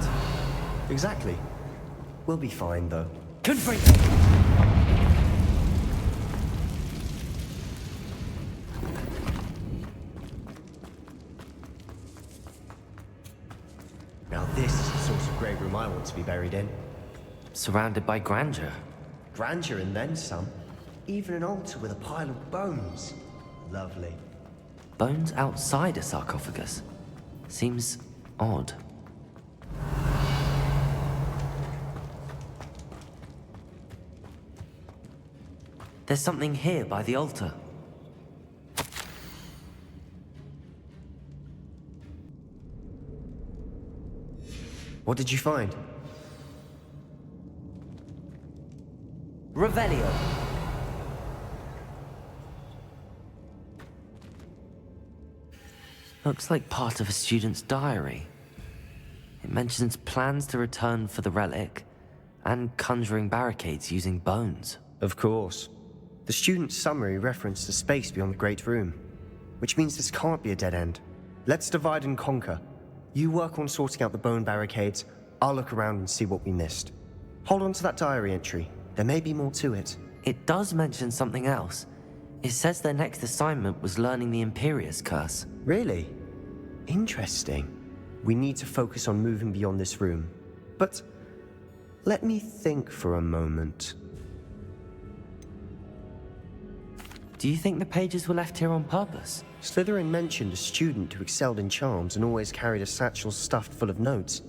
Exactly. We'll be fine, though. Confringo! Now this is the sort of grave room I want to be buried in. Surrounded by grandeur. Grandeur and then some. Even an altar with a pile of bones. Lovely. Bones outside a sarcophagus. Seems odd. There's something here by the altar. What did you find? Revelio. Looks like part of a student's diary. It mentions plans to return for the relic and conjuring barricades using bones. Of course. The student's summary referenced a space beyond the Great Room, which means this can't be a dead end. Let's divide and conquer. You work on sorting out the bone barricades, I'll look around and see what we missed. Hold on to that diary entry. There may be more to it. It does mention something else. It says their next assignment was learning the Imperius Curse. Really? Interesting. We need to focus on moving beyond this room. But let me think for a moment. Do you think the pages were left here on purpose? Slytherin mentioned a student who excelled in charms and always carried a satchel stuffed full of notes.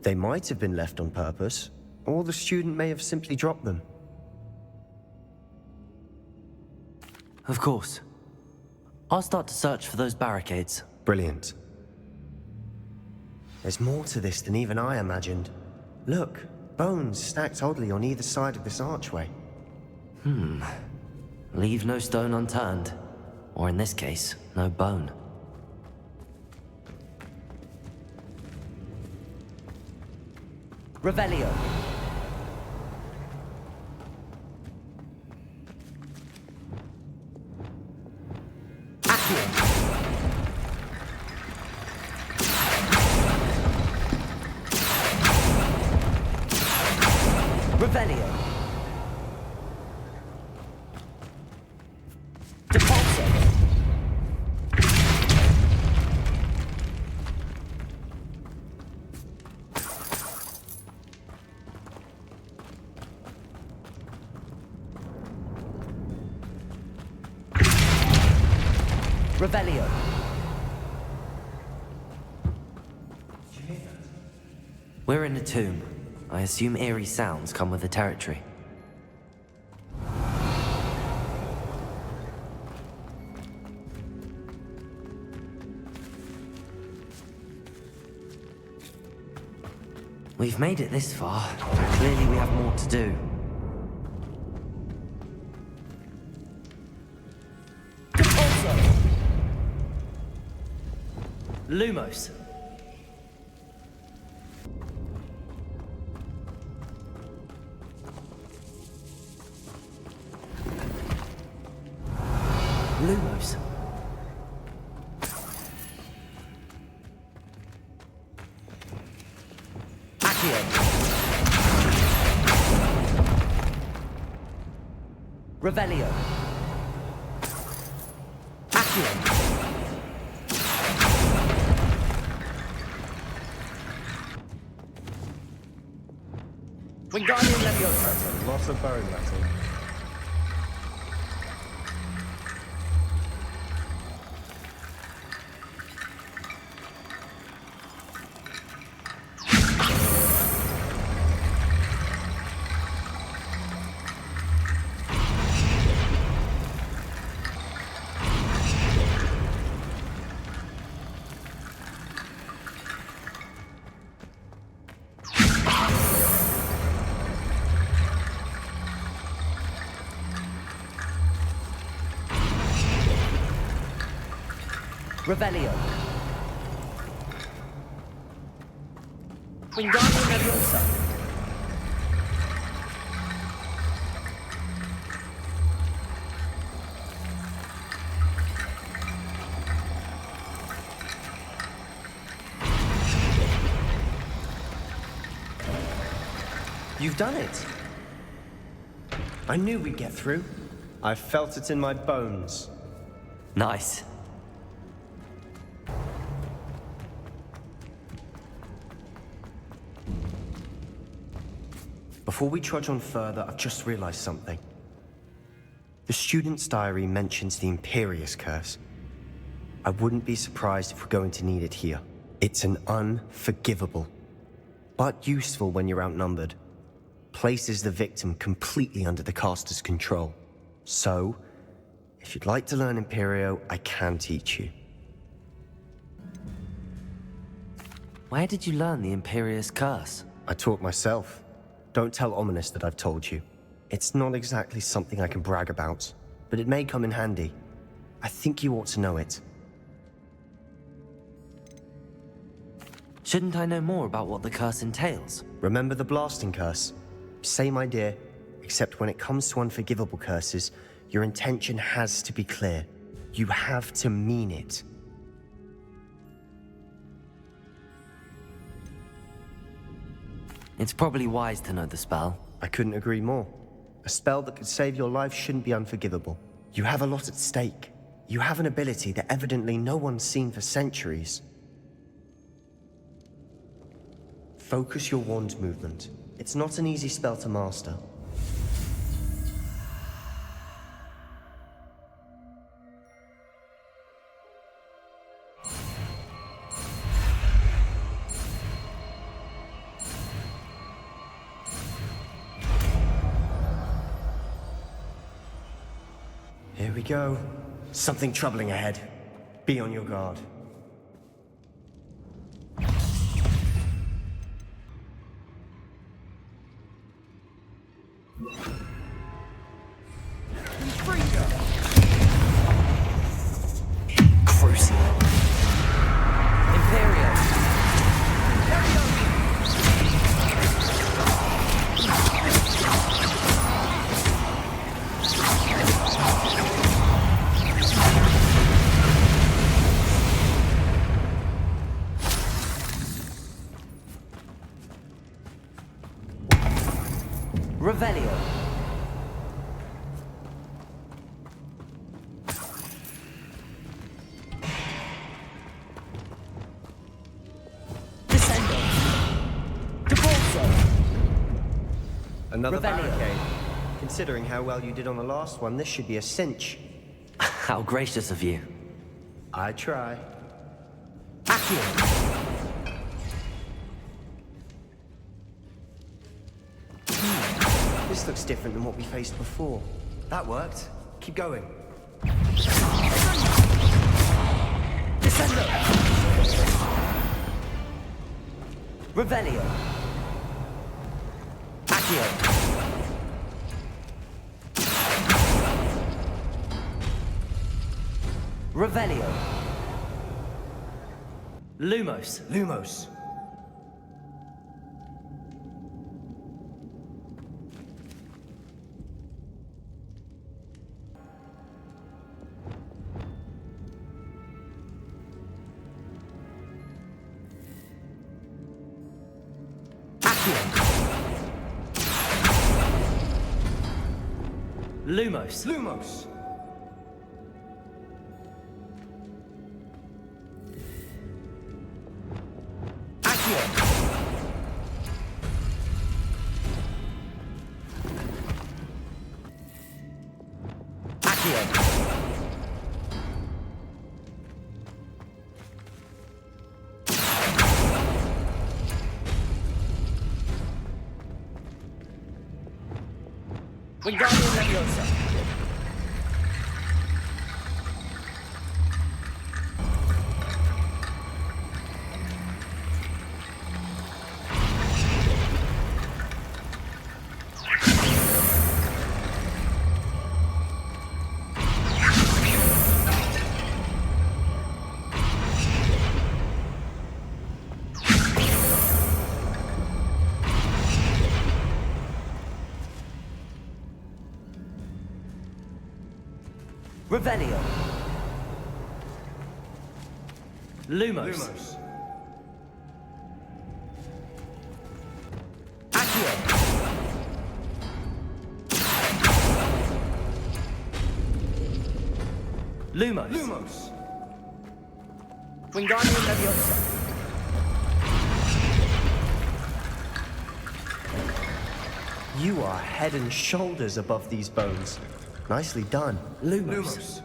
They might have been left on purpose, or the student may have simply dropped them. Of course. I'll start to search for those barricades. Brilliant. There's more to this than even I imagined. Look, bones stacked oddly on either side of this archway. Leave no stone unturned. Or in this case, no bone. Revelio. Revelio. Depulso. Revelio. We're in a tomb. I assume eerie sounds come with the territory. We've made it this far. Clearly we have more to do. Lumos. Lumos. Accio. Revelio. Accio. Wingardium Leviosa. That's a lot of bone metal. Revelio. Wingardium Leviosa. You've done it. I knew we'd get through. I felt it in my bones. Nice. Before we trudge on further, I've just realized something. The student's diary mentions the Imperious Curse. I wouldn't be surprised if we're going to need it here. It's an unforgivable, but useful when you're outnumbered. Places the victim completely under the caster's control. So, if you'd like to learn Imperio, I can teach you. Where did you learn the Imperious Curse? I taught myself. Don't tell Ominous that I've told you. It's not exactly something I can brag about, but it may come in handy. I think you ought to know it. Shouldn't I know more about what the curse entails? Remember the blasting curse? Same idea, except when it comes to unforgivable curses, your intention has to be clear. You have to mean it. It's probably wise to know the spell. I couldn't agree more. A spell that could save your life shouldn't be unforgivable. You have a lot at stake. You have an ability that evidently no one's seen for centuries. Focus your wand movement. It's not an easy spell to master. Here we go. Something troubling ahead. Be on your guard. Crucible. Imperio. Revelio. Descendo. Debolso. Another Revelio. barricade. Considering how well you did on the last one, this should be a cinch. How gracious of you. I try. Accio. This looks different than what we faced before. That worked. Keep going. Descendo. Revelio. Accio. Revelio. Lumos. Lumos. Lumos. Lumos. Accio. Wingardium Leviosa. Revelio. Lumos. Accio. Lumos. Wingardium Leviosa. You are head and shoulders above these bones. Nicely done. Lumos.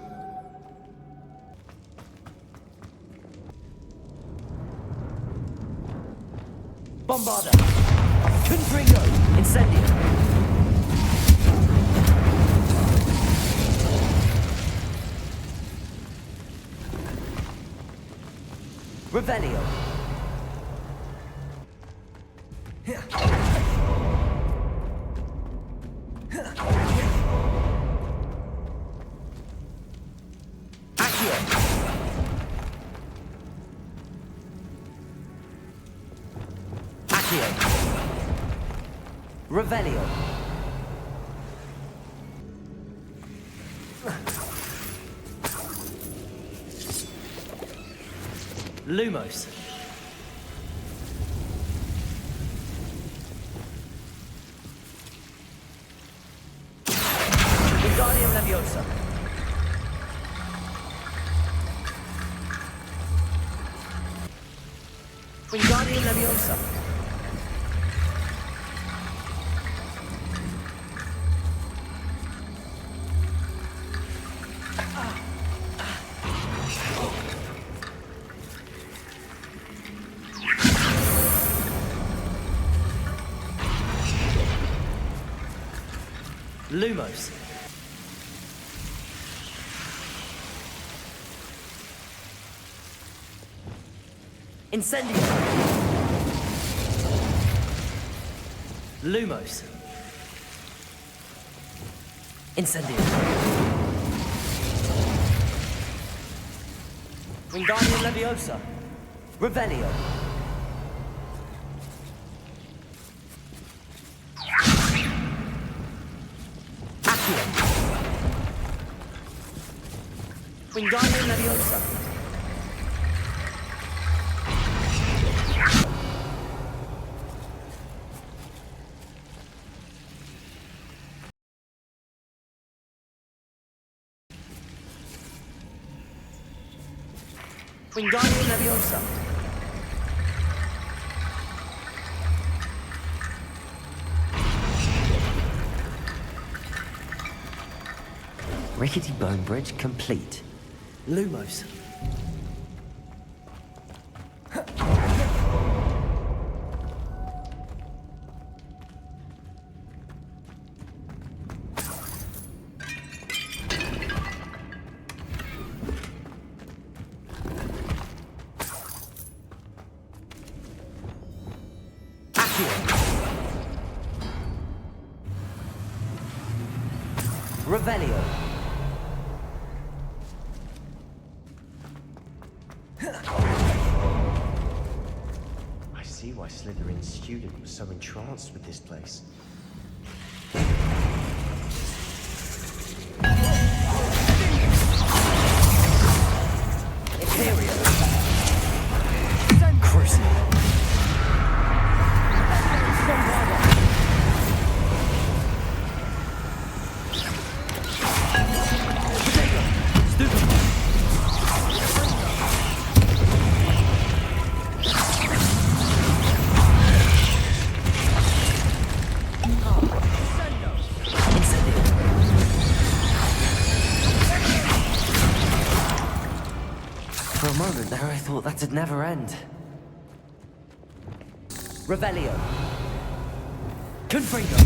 Bombarda. Confringo. Incendio. Revelio. Revelio. Lumos. Wingardium Leviosa. Wingardium Leviosa. Lumos. Incendio. Lumos. Incendio. Wingardium Leviosa. Revelio. Wingardium Leviosa. Wingardium Leviosa. Rickety bone bridge complete. Lumos. Revelio. I see why Slytherin's student was so entranced with this place. Imperial. Crucible. For a moment there, I thought that'd never end. Revelio. Confringo.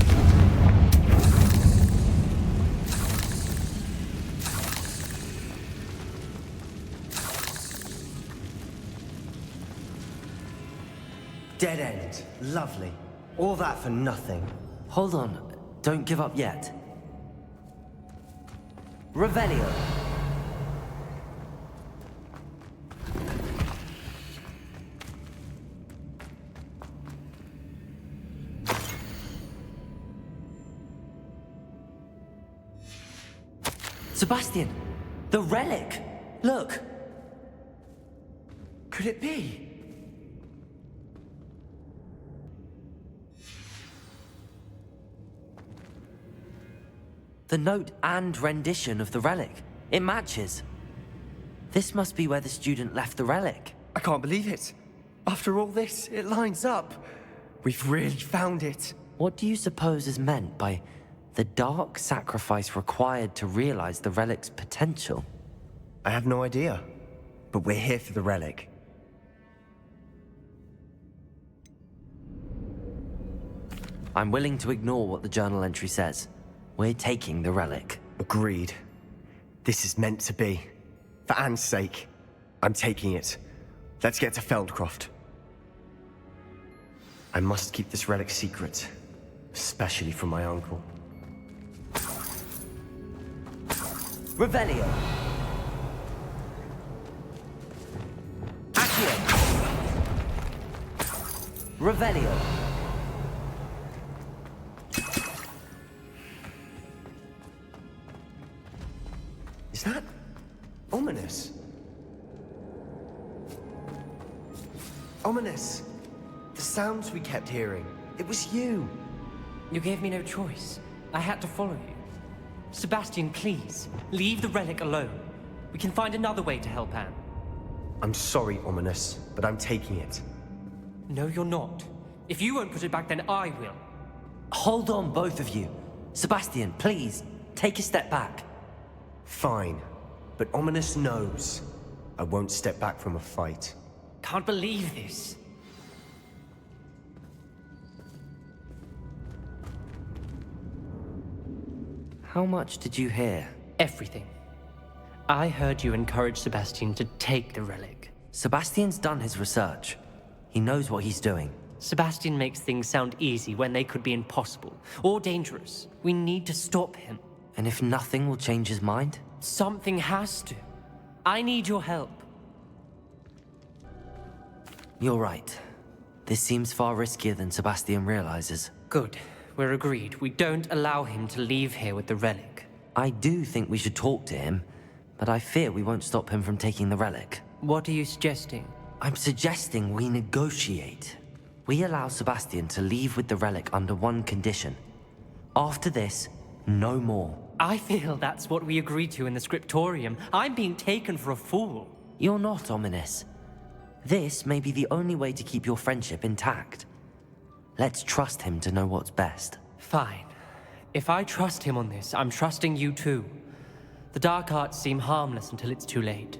dead end. Lovely. All that for nothing. Hold on. Don't give up yet. Revelio. Sebastian! The relic! Look! Could it be? The note and rendition of the relic. It matches. This must be where the student left the relic. I can't believe it. After all this, it lines up. We've really found it. What do you suppose is meant by the dark sacrifice required to realize the relic's potential? I have no idea. But we're here for the relic. I'm willing to ignore what the journal entry says. We're taking the relic. Agreed. This is meant to be. For Anne's sake, I'm taking it. Let's get to Feldcroft. I must keep this relic secret, especially from my uncle. Revelio. Accio. Revelio. Is that ominous? Ominous. The sounds we kept hearing. It was you. You gave me no choice. I had to follow you. Sebastian, please, leave the relic alone. We can find another way to help Anne. I'm sorry, Ominous, but I'm taking it. No, you're not. If you won't put it back, then I will. Hold on, both of you. Sebastian, please, take a step back. Fine, but Ominous knows I won't step back from a fight. Can't believe this. How much did you hear? Everything. I heard you encourage Sebastian to take the relic. Sebastian's done his research. He knows what he's doing. Sebastian makes things sound easy when they could be impossible or dangerous. We need to stop him. And if nothing will change his mind? Something has to. I need your help. You're right. This seems far riskier than Sebastian realizes. Good. We're agreed. We don't allow him to leave here with the relic. I do think we should talk to him, but I fear we won't stop him from taking the relic. What are you suggesting? I'm suggesting we negotiate. We allow Sebastian to leave with the relic under one condition. After this, no more. I feel that's what we agreed to in the scriptorium. I'm being taken for a fool. You're not, Ominous. This may be the only way to keep your friendship intact. Let's trust him to know what's best. Fine. If I trust him on this, I'm trusting you too. The dark arts seem harmless until it's too late.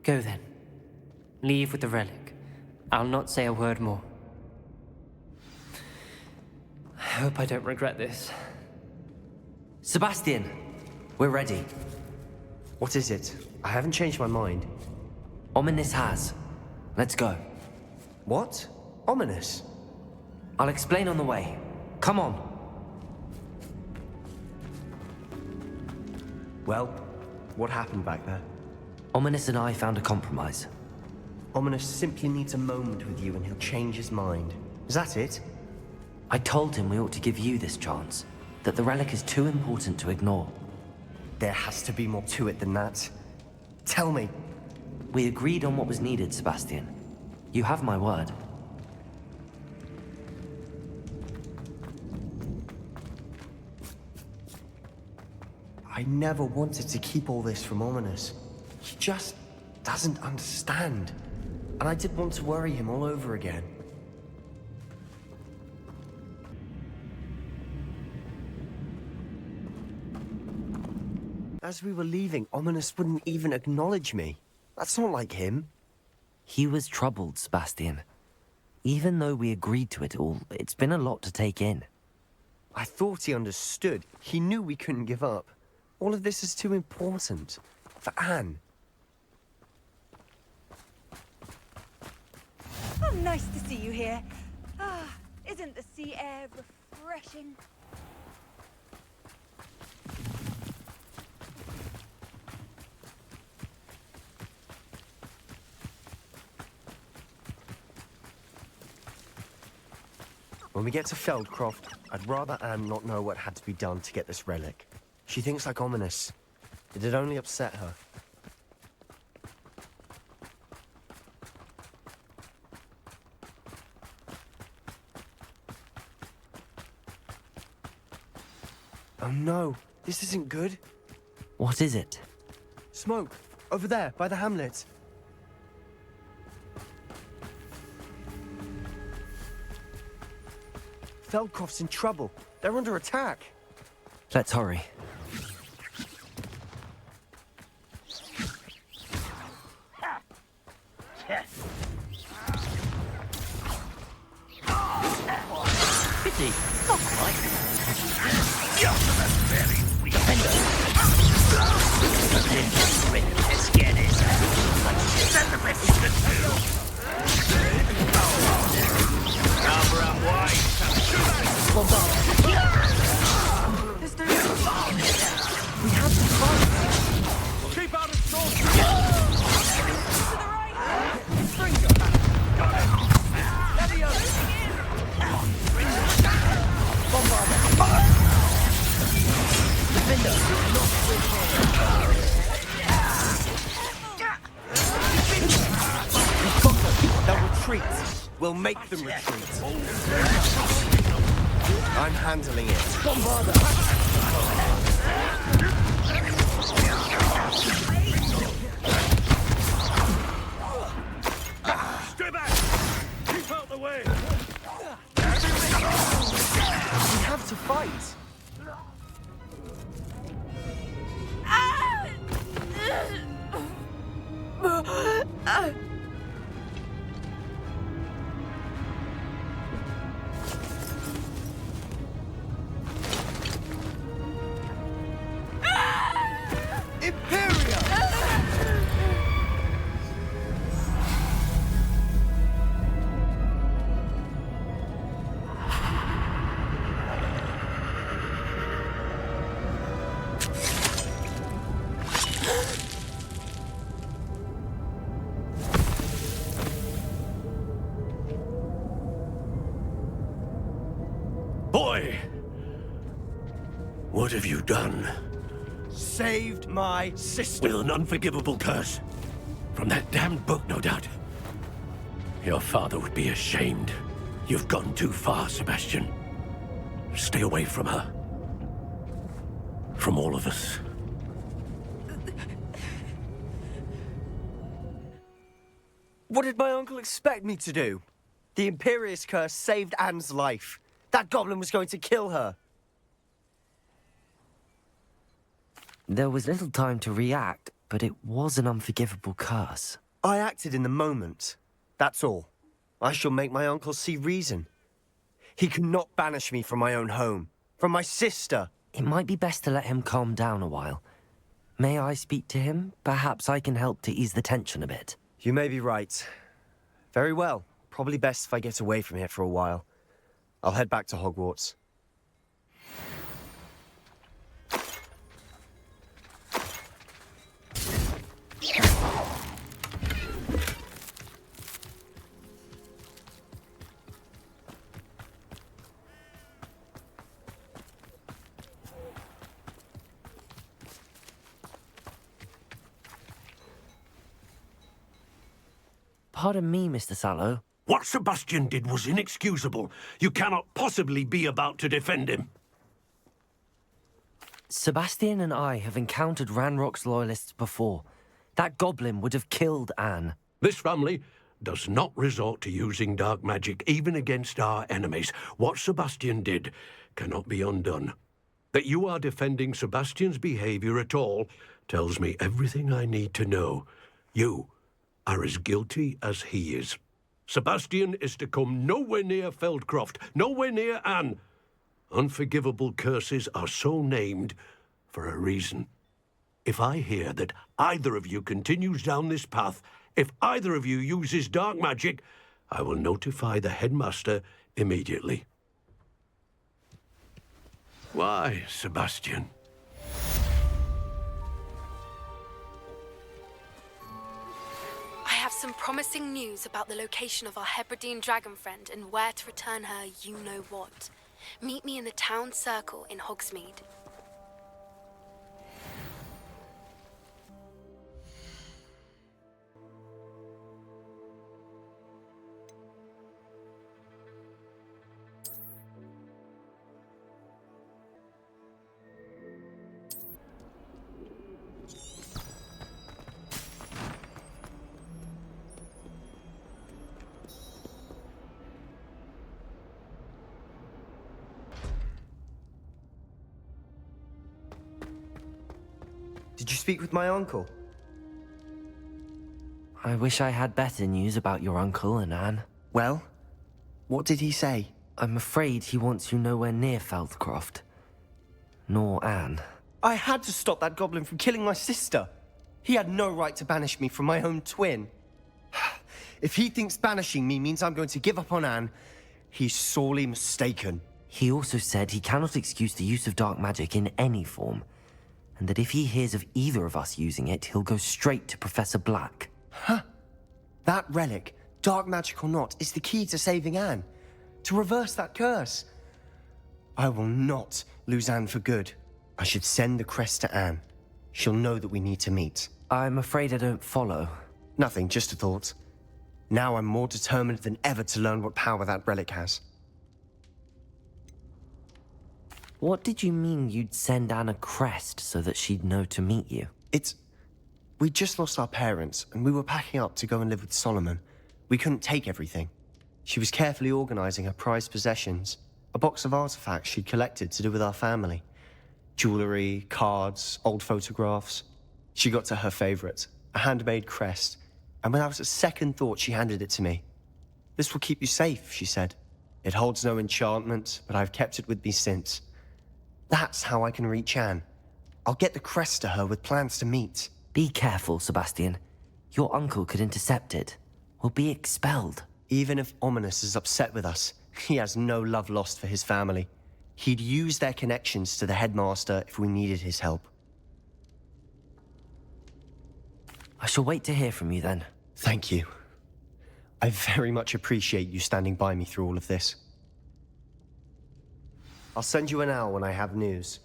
Go then. Leave with the relic. I'll not say a word more. I hope I don't regret this. Sebastian, we're ready. What is it? I haven't changed my mind. Ominous has. Let's go. What? Ominous? I'll explain on the way. Come on. Well, what happened back there? Ominous and I found a compromise. Ominous simply needs a moment with you and he'll change his mind. Is that it? I told him we ought to give you this chance. That the relic is too important to ignore. There has to be more to it than that. Tell me. We agreed on what was needed, Sebastian. You have my word. I never wanted to keep all this from Ominous. He just doesn't understand. And I didn't want to worry him all over again. As we were leaving, Ominous wouldn't even acknowledge me. That's not like him. He was troubled, Sebastian. Even though we agreed to it all, it's been a lot to take in. I thought he understood. He knew we couldn't give up. All of this is too important. For Anne. Oh, nice to see you here. Ah, isn't the sea air refreshing? When we get to Feldcroft, I'd rather Anne not know what had to be done to get this relic. She thinks like ominous. It'd only upset her. Oh no, this isn't good. What is it? Smoke, over there, by the hamlet. Feldcroft's in trouble. They're under attack. Let's hurry. Pity. Not quite. Just a very weak Let's get it. Send the best you can do. Cover up wide. We have to fight. Keep out of storm. To the right! Bring it back! Got it! Steady up! Bombard! Defender, not with They'll retreat. We'll make them retreat. I'm handling it. Bombarder! Stay back! Keep out the way! We have to fight. Boy! What have you done? Saved my sister. With an unforgivable curse. From that damned book, no doubt. Your father would be ashamed. You've gone too far, Sebastian. Stay away from her. From all of us. What did my uncle expect me to do? The Imperious curse saved Anne's life. That goblin was going to kill her. There was little time to react, but it was an unforgivable curse. I acted in the moment. That's all. I shall make my uncle see reason. He cannot banish me from my own home, from my sister. It might be best to let him calm down a while. May I speak to him? Perhaps I can help to ease the tension a bit. You may be right. Very well. Probably best if I get away from here for a while. I'll head back to Hogwarts. Pardon me, Mr. Sallow. What Sebastian did was inexcusable. You cannot possibly be about to defend him. Sebastian and I have encountered Ranrok's loyalists before. That goblin would have killed Anne. This family does not resort to using dark magic, even against our enemies. What Sebastian did cannot be undone. That you are defending Sebastian's behavior at all tells me everything I need to know. You are as guilty as he is. Sebastian is to come nowhere near Feldcroft, nowhere near Anne. Unforgivable curses are so named for a reason. If I hear that either of you continues down this path, if either of you uses dark magic, I will notify the headmaster immediately. Why, Sebastian? I have some promising news about the location of our Hebridean dragon friend and where to return her you-know-what. Meet me in the town circle in Hogsmeade. Did you speak with my uncle? I wish I had better news about your uncle and Anne. Well, what did he say? I'm afraid he wants you nowhere near Feldcroft. Nor Anne. I had to stop that goblin from killing my sister. He had no right to banish me from my own twin. If he thinks banishing me means I'm going to give up on Anne, he's sorely mistaken. He also said he cannot excuse the use of dark magic in any form, and that if he hears of either of us using it, he'll go straight to Professor Black. Huh. That relic, dark magic or not, is the key to saving Anne. To reverse that curse. I will not lose Anne for good. I should send the crest to Anne. She'll know that we need to meet. I'm afraid I don't follow. Nothing, just a thought. Now I'm more determined than ever to learn what power that relic has. What did you mean you'd send Anne a crest so that she'd know to meet you? We just lost our parents, and we were packing up to go and live with Solomon. We couldn't take everything. She was carefully organizing her prized possessions, a box of artifacts she'd collected to do with our family. Jewelry, cards, old photographs. She got to her favorite, a handmade crest, and when I was at second thought, she handed it to me. "This will keep you safe," she said. "It holds no enchantment, but I've kept it with me since. That's how I can reach Anne. I'll get the crest to her with plans to meet." Be careful, Sebastian. Your uncle could intercept it. We'll be expelled. Even if Ominous is upset with us, he has no love lost for his family. He'd use their connections to the headmaster if we needed his help. I shall wait to hear from you then. Thank you. I very much appreciate you standing by me through all of this. I'll send you an owl when I have news.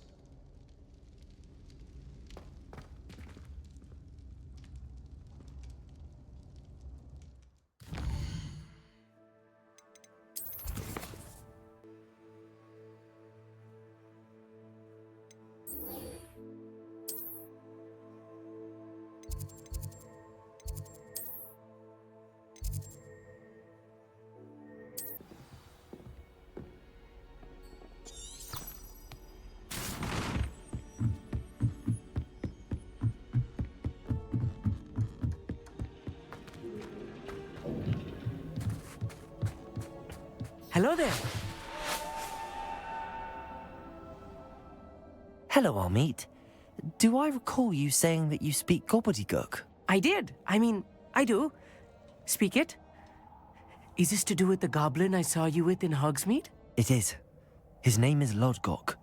Hello there. Hello, Amit. Do I recall you saying that you speak Gobbledegook? I did. I do. Speak it. Is this to do with the goblin I saw you with in Hogsmeade? It is. His name is Lodgok.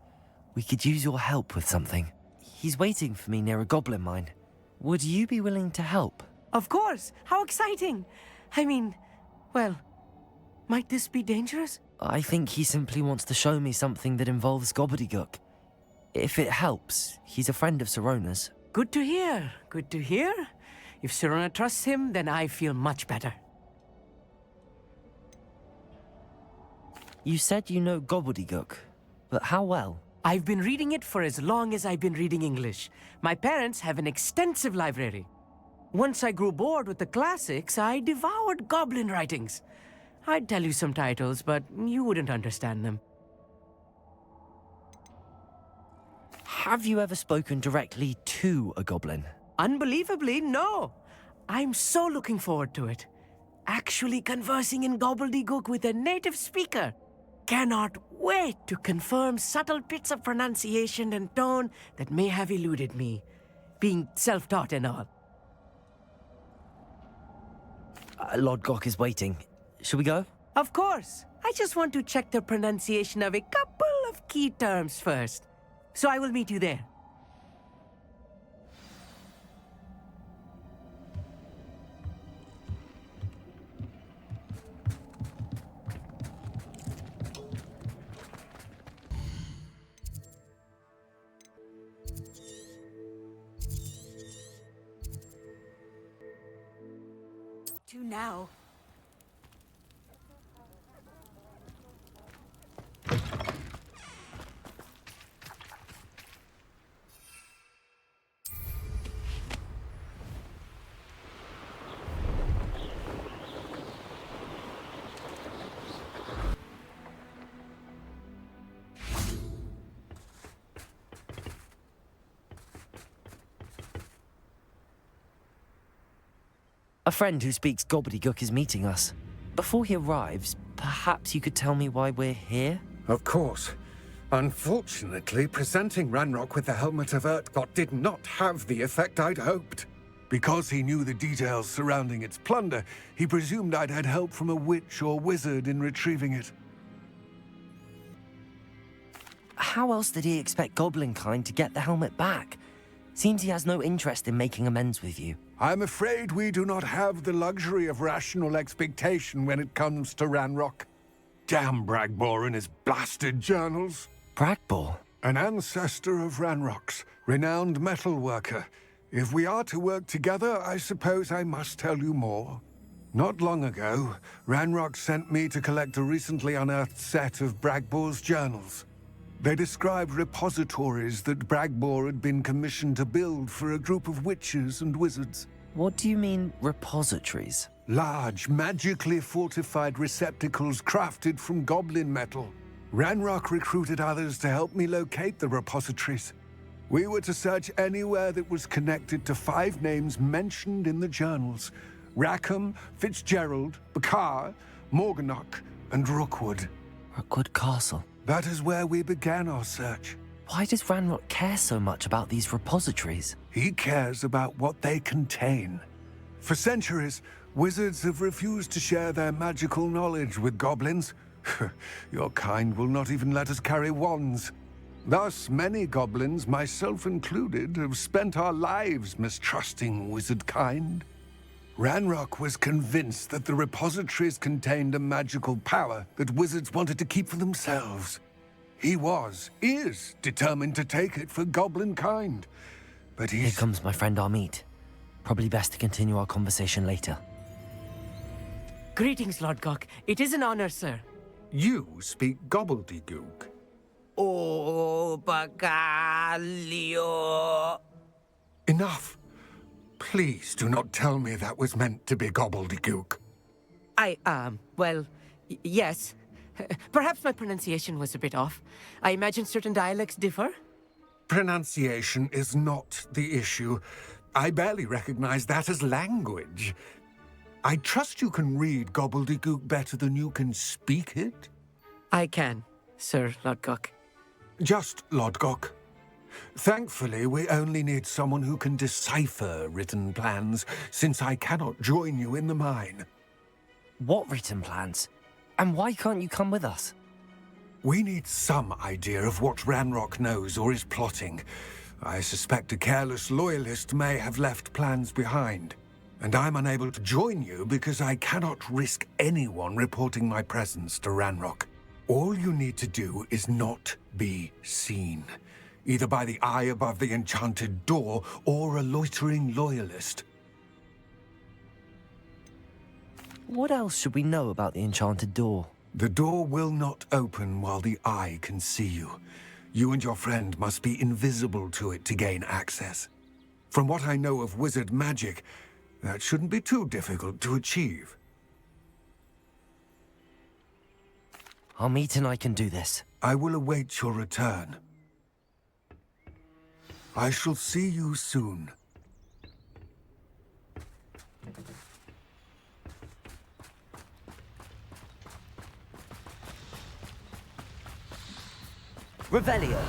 We could use your help with something. He's waiting for me near a goblin mine. Would you be willing to help? Of course. How exciting. Well, might this be dangerous? I think he simply wants to show me something that involves Gobbledegook. If it helps, he's a friend of Sirona's. Good to hear. Good to hear. If Sirona trusts him, then I feel much better. You said you know Gobbledegook, but how well? I've been reading it for as long as I've been reading English. My parents have an extensive library. Once I grew bored with the classics, I devoured goblin writings. I'd tell you some titles, but you wouldn't understand them. Have you ever spoken directly to a goblin? Unbelievably, no. I'm so looking forward to it. Actually conversing in Gobbledegook with a native speaker. Cannot wait to confirm subtle bits of pronunciation and tone that may have eluded me, being self-taught and all. Lodgok is waiting. Should we go? Of course. I just want to check the pronunciation of a couple of key terms first. So I will meet you there. Do now. A friend who speaks Gobbledegook is meeting us. Before he arrives, perhaps you could tell me why we're here? Of course. Unfortunately, presenting Ranrok with the helmet of Urtkot did not have the effect I'd hoped. Because he knew the details surrounding its plunder, he presumed I'd had help from a witch or wizard in retrieving it. How else did he expect Goblin kind to get the helmet back? Seems he has no interest in making amends with you. I'm afraid we do not have the luxury of rational expectation when it comes to Ranrok. Damn Bragbor and his blasted journals. Bragbor? An ancestor of Ranrok's, renowned metal worker. If we are to work together, I suppose I must tell you more. Not long ago, Ranrok sent me to collect a recently unearthed set of Bragbor's journals. They described repositories that Bragbor had been commissioned to build for a group of witches and wizards. What do you mean, repositories? Large, magically fortified receptacles crafted from goblin metal. Ranrok recruited others to help me locate the repositories. We were to search anywhere that was connected to 5 names mentioned in the journals: Rackham, Fitzgerald, Bakar, Morganach, and Rookwood. Rookwood Castle. That is where we began our search. Why does Ranrok care so much about these repositories? He cares about what they contain. For centuries, wizards have refused to share their magical knowledge with goblins. Your kind will not even let us carry wands. Thus, many goblins, myself included, have spent our lives mistrusting wizard kind. Ranrok was convinced that the repositories contained a magical power that wizards wanted to keep for themselves. He is determined to take it for goblin kind. But Here comes my friend Amit. Probably best to continue our conversation later. Greetings, Lodgok. It is an honor, sir. You speak Gobbledegook. Oh, Bagalio. Enough. Please do not tell me that was meant to be Gobbledegook. Yes. Perhaps my pronunciation was a bit off. I imagine certain dialects differ. Pronunciation is not the issue. I barely recognize that as language. I trust you can read Gobbledegook better than you can speak it? I can, Sir Lodgok. Just Lodgok. Thankfully, we only need someone who can decipher written plans, since I cannot join you in the mine. What written plans? And why can't you come with us? We need some idea of what Ranrok knows or is plotting. I suspect a careless loyalist may have left plans behind. And I'm unable to join you because I cannot risk anyone reporting my presence to Ranrok. All you need to do is not be seen, either by the eye above the enchanted door or a loitering loyalist. What else should we know about the enchanted door? The door will not open while the eye can see you. You and your friend must be invisible to it to gain access. From what I know of wizard magic, that shouldn't be too difficult to achieve. Amit and I can do this. I will await your return. I shall see you soon. Revelio.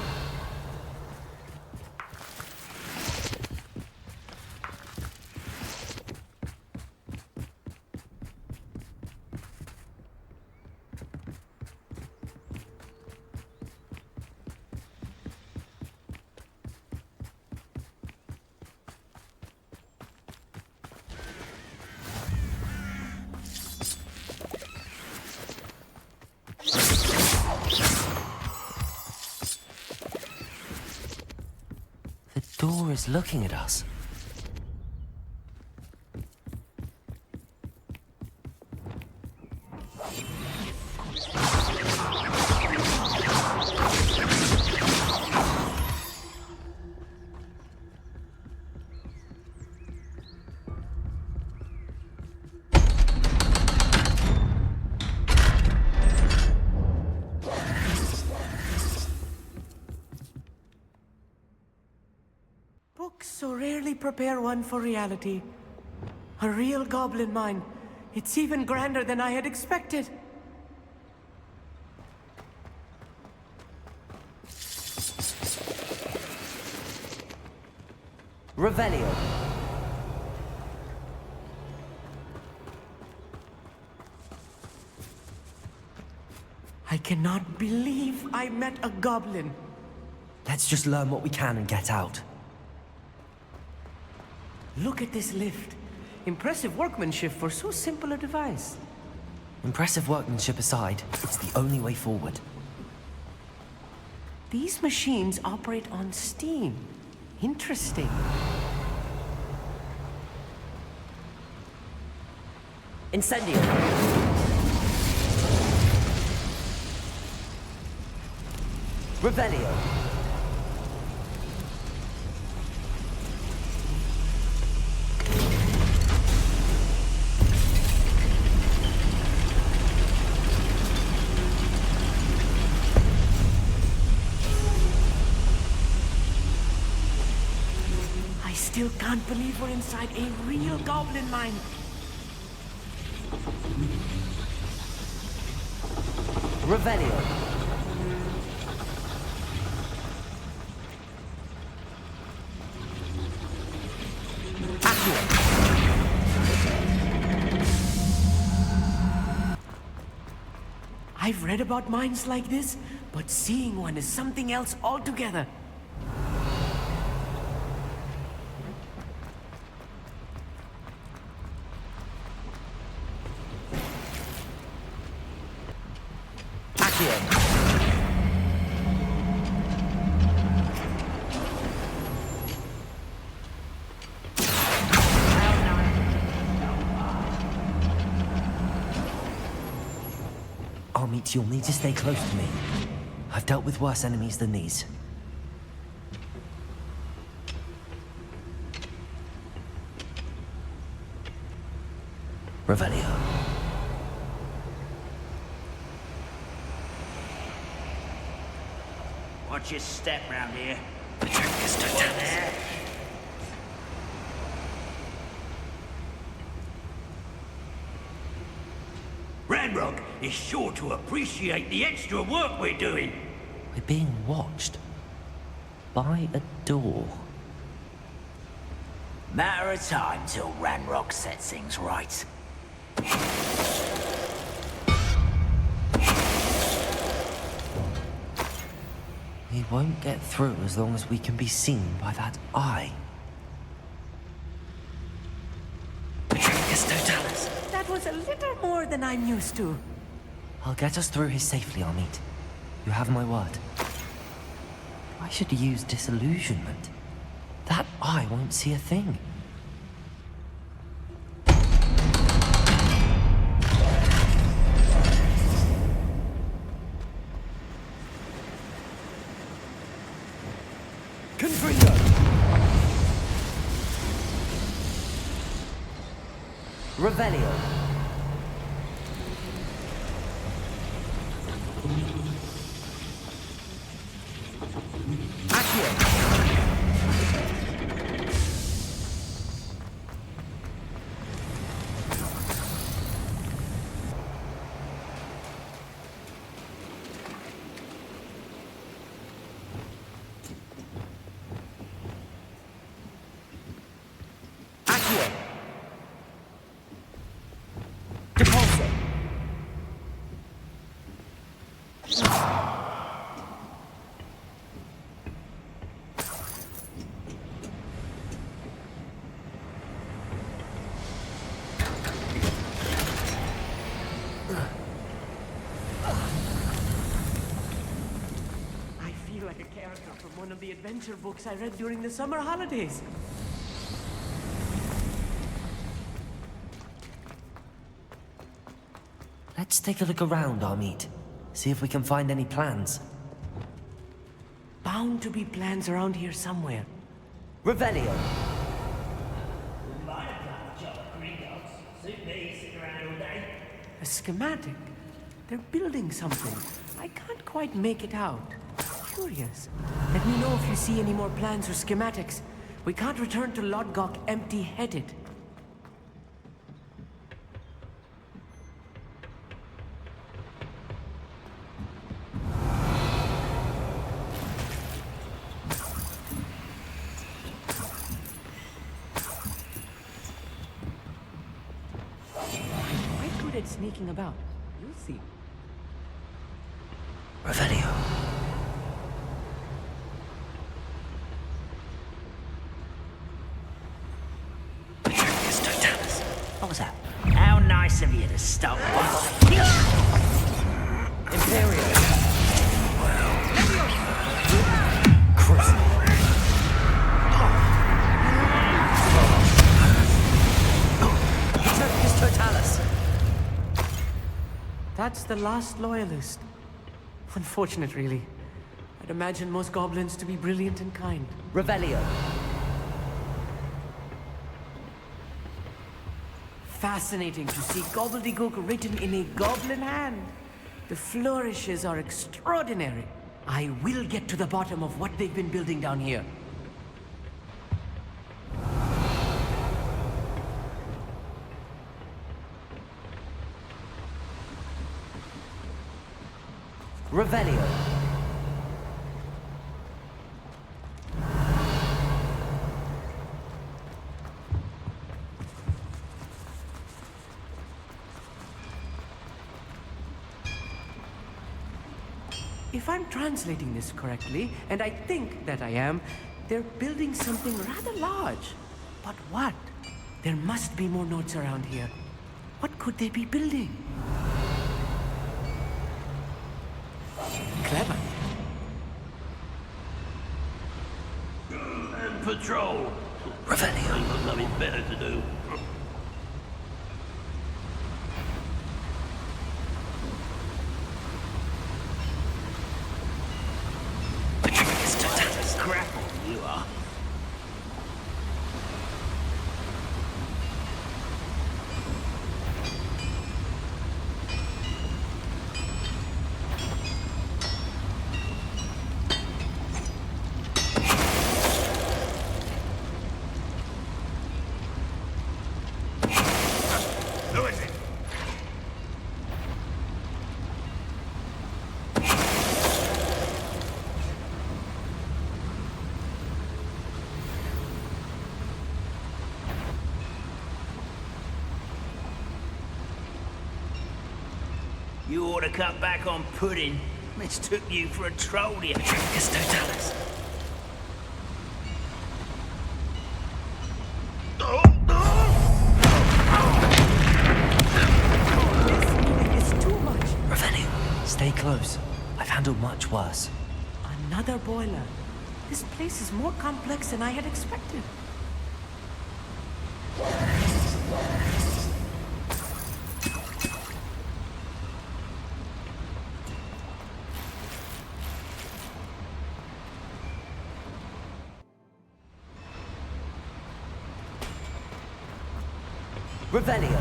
door is looking at us. Books so rarely prepare one for reality. A real goblin mine. It's even grander than I had expected. Revelio. I cannot believe I met a goblin. Let's just learn what we can and get out. Look at this lift. Impressive workmanship for so simple a device. Impressive workmanship aside, it's the only way forward. These machines operate on steam. Interesting. Incendio. Revelio. I still can't believe we're inside a real goblin mine. Revelio. I've read about mines like this, but seeing one is something else altogether. Amit, you'll need to stay close to me. I've dealt with worse enemies than these. Revelio. Watch your step round here. Ranrok is sure to appreciate the extra work we're doing. We're being watched. By a door. Matter of time till Ranrok sets things right. We won't get through as long as we can be seen by that eye. That was a little more than I'm used to. I'll get us through here safely, Amit. You have my word. I should use disillusionment. That eye won't see a thing. Confringo! Revelio. like a character from one of the adventure books I read during the summer holidays. Let's take a look around, Amit. See if we can find any plans. Bound to be plans around here somewhere. Revelio. A schematic? They're building something. I can't quite make it out. Curious. Let me know if you see any more plans or schematics. We can't return to Lodgok empty-headed. Quite good at sneaking about. You'll see. Revelio. What was that? How nice of you to stop by. Imperial. That's the last loyalist. Unfortunate, really. I'd imagine most goblins to be brilliant and kind. Revelio. Fascinating to see Gobbledegook written in a goblin hand. The flourishes are extraordinary. I will get to the bottom of what they've been building down here. Revelio. If I'm translating this correctly, and I think that I am, they're building something rather large. But what? There must be more notes around here. What could they be building? Clever. And patrol. Revelio. I've got nothing better to do. Grapple, you are. Who is it? You ought to cut back on pudding. Mistook you for a troll, you Trickus Totalis. It's too much. Revelio. Stay close. I've handled much worse. Another boiler. This place is more complex than I had expected. Revelio.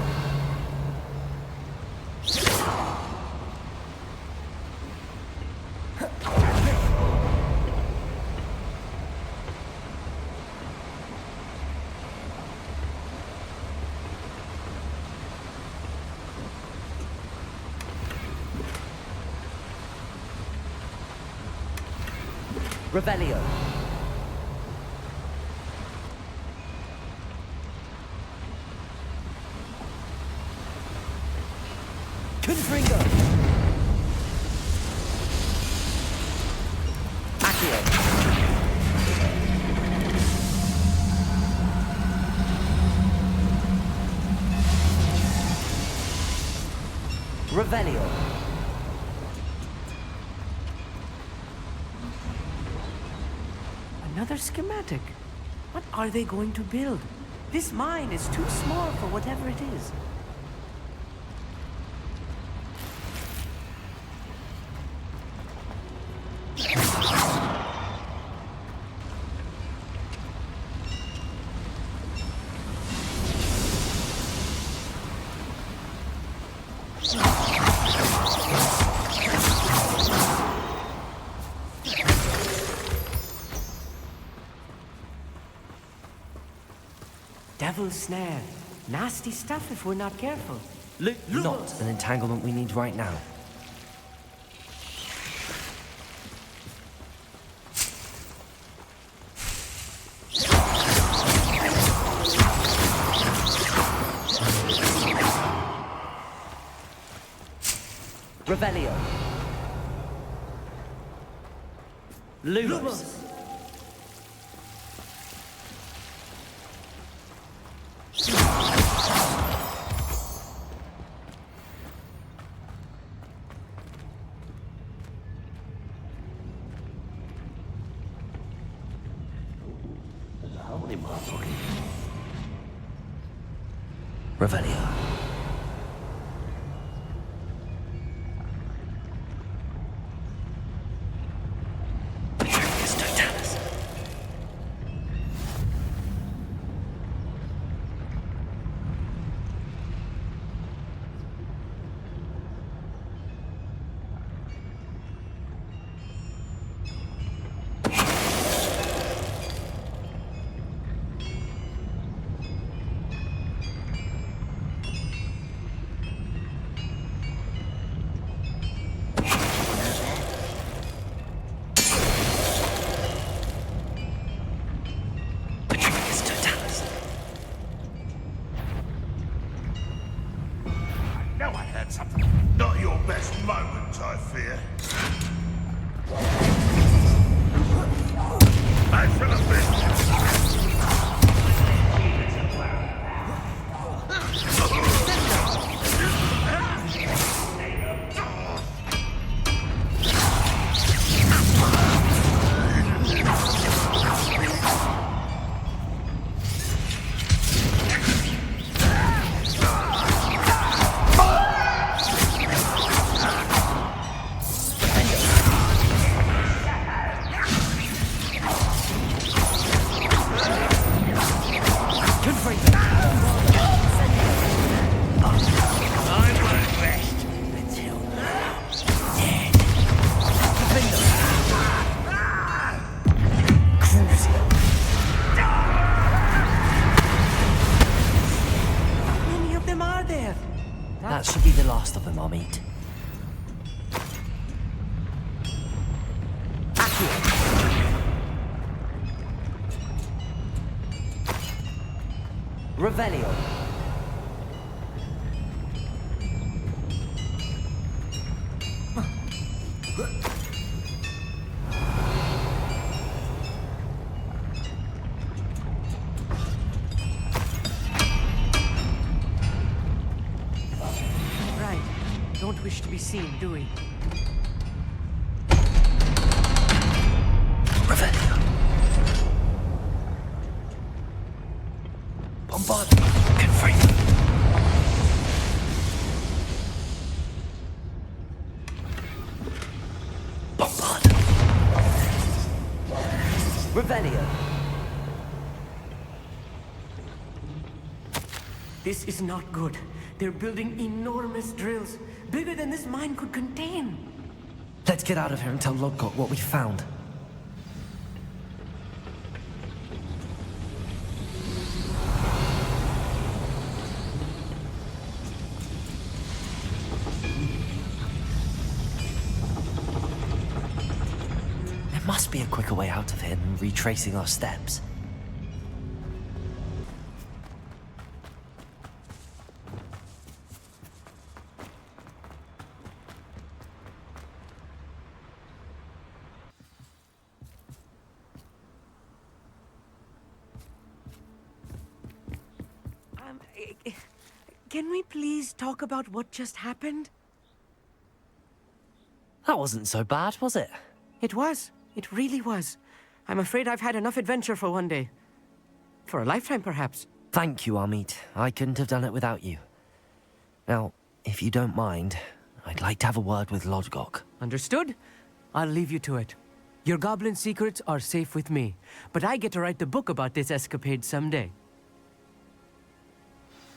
Revelio. Confringo. Accio. Revelio. Another schematic. What are they going to build? This mine is too small for whatever it is. Devil's snare. Nasty stuff if we're not careful. Not an entanglement we need right now. Revelio. Lumos. Revelio. Something. Not your best moment, I fear. I shall have That should be the last of them, Amit. Revelio. Don't wish to be seen, do we? Revelio. Bombard. Confront. Bombard. Revelio. This is not good. They're building enormous drills, bigger than this mine could contain. Let's get out of here and tell Lodgok what we found. There must be a quicker way out of here than retracing our steps. Can we please talk about what just happened? That wasn't so bad, was it? It was. It really was. I'm afraid I've had enough adventure for one day. For a lifetime, perhaps. Thank you, Amit. I couldn't have done it without you. Now, if you don't mind, I'd like to have a word with Lodgok. Understood? I'll leave you to it. Your goblin secrets are safe with me, but I get to write the book about this escapade someday.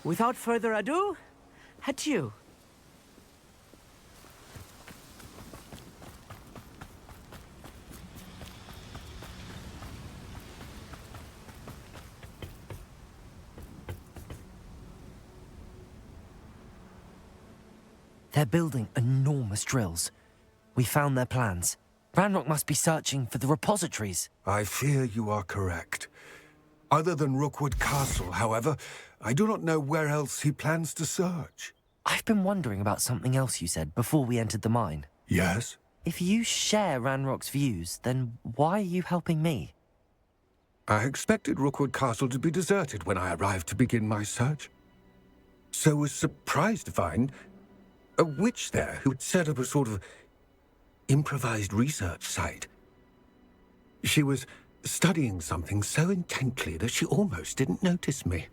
Without further ado, adieu. They're building enormous drills. We found their plans. Ranrok must be searching for the repositories. I fear you are correct. Other than Rookwood Castle, however, I do not know where else he plans to search. I've been wondering about something else you said before we entered the mine. Yes? If you share Ranrock's views, then why are you helping me? I expected Rookwood Castle to be deserted when I arrived to begin my search. So was surprised to find a witch there who had set up a sort of improvised research site. She was studying something so intently that she almost didn't notice me.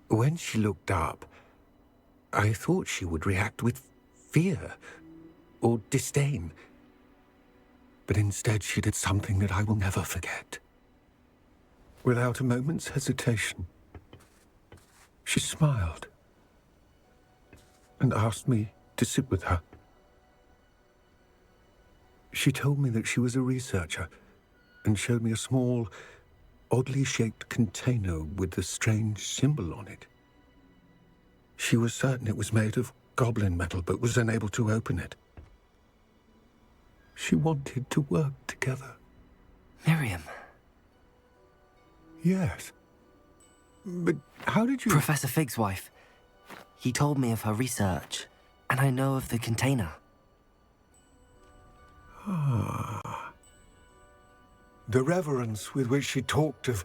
When she looked up, I thought she would react with fear or disdain. But instead she did something that I will never forget. Without a moment's hesitation, she smiled and asked me to sit with her. She told me that she was a researcher and showed me a small, oddly shaped container with a strange symbol on it. She was certain it was made of goblin metal, but was unable to open it. She wanted to work together. Miriam. Yes. But how did you... Professor Fig's wife. He told me of her research, and I know of the container. Ah. The reverence with which she talked of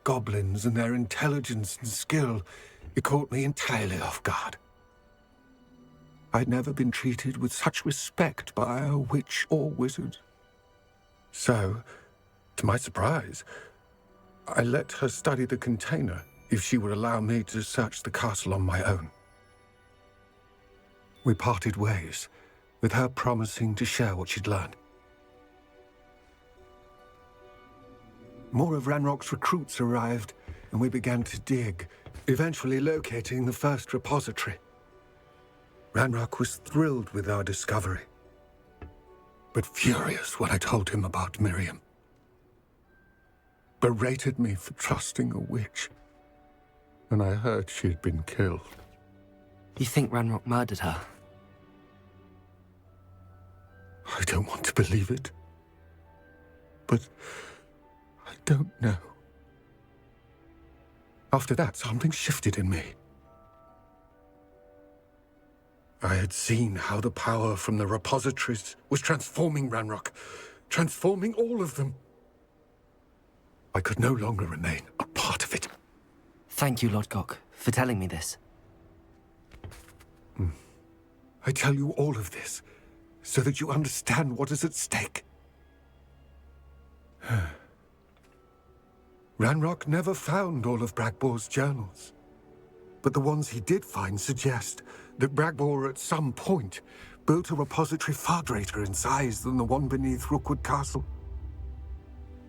goblins and their intelligence and skill, it caught me entirely off guard. I'd never been treated with such respect by a witch or wizard. So, to my surprise, I let her study the container if she would allow me to search the castle on my own. We parted ways, with her promising to share what she'd learned. More of Ranrock's recruits arrived, and we began to dig, eventually locating the first repository. Ranrok was thrilled with our discovery, but furious when I told him about Miriam. Berated me for trusting a witch, and I heard she had been killed. You think Ranrok murdered her? I don't want to believe it, but I don't know. After that, something shifted in me. I had seen how the power from the repositories was transforming Ranrok, transforming all of them. I could no longer remain a part of it. Thank you, Lodgok, for telling me this. I tell you all of this so that you understand what is at stake. Ranrok never found all of Bragbor's journals, but the ones he did find suggest that Bragbor at some point built a repository far greater in size than the one beneath Rookwood Castle.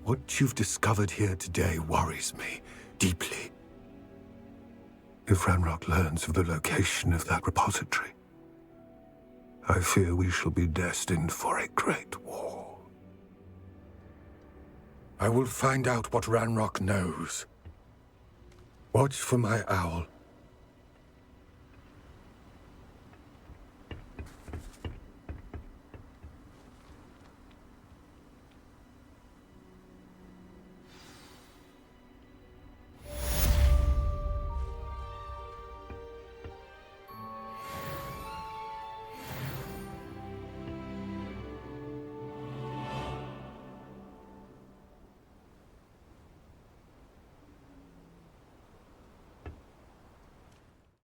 What you've discovered here today worries me deeply. If Ranrok learns of the location of that repository, I fear we shall be destined for a great war. I will find out what Ranrok knows. Watch for my owl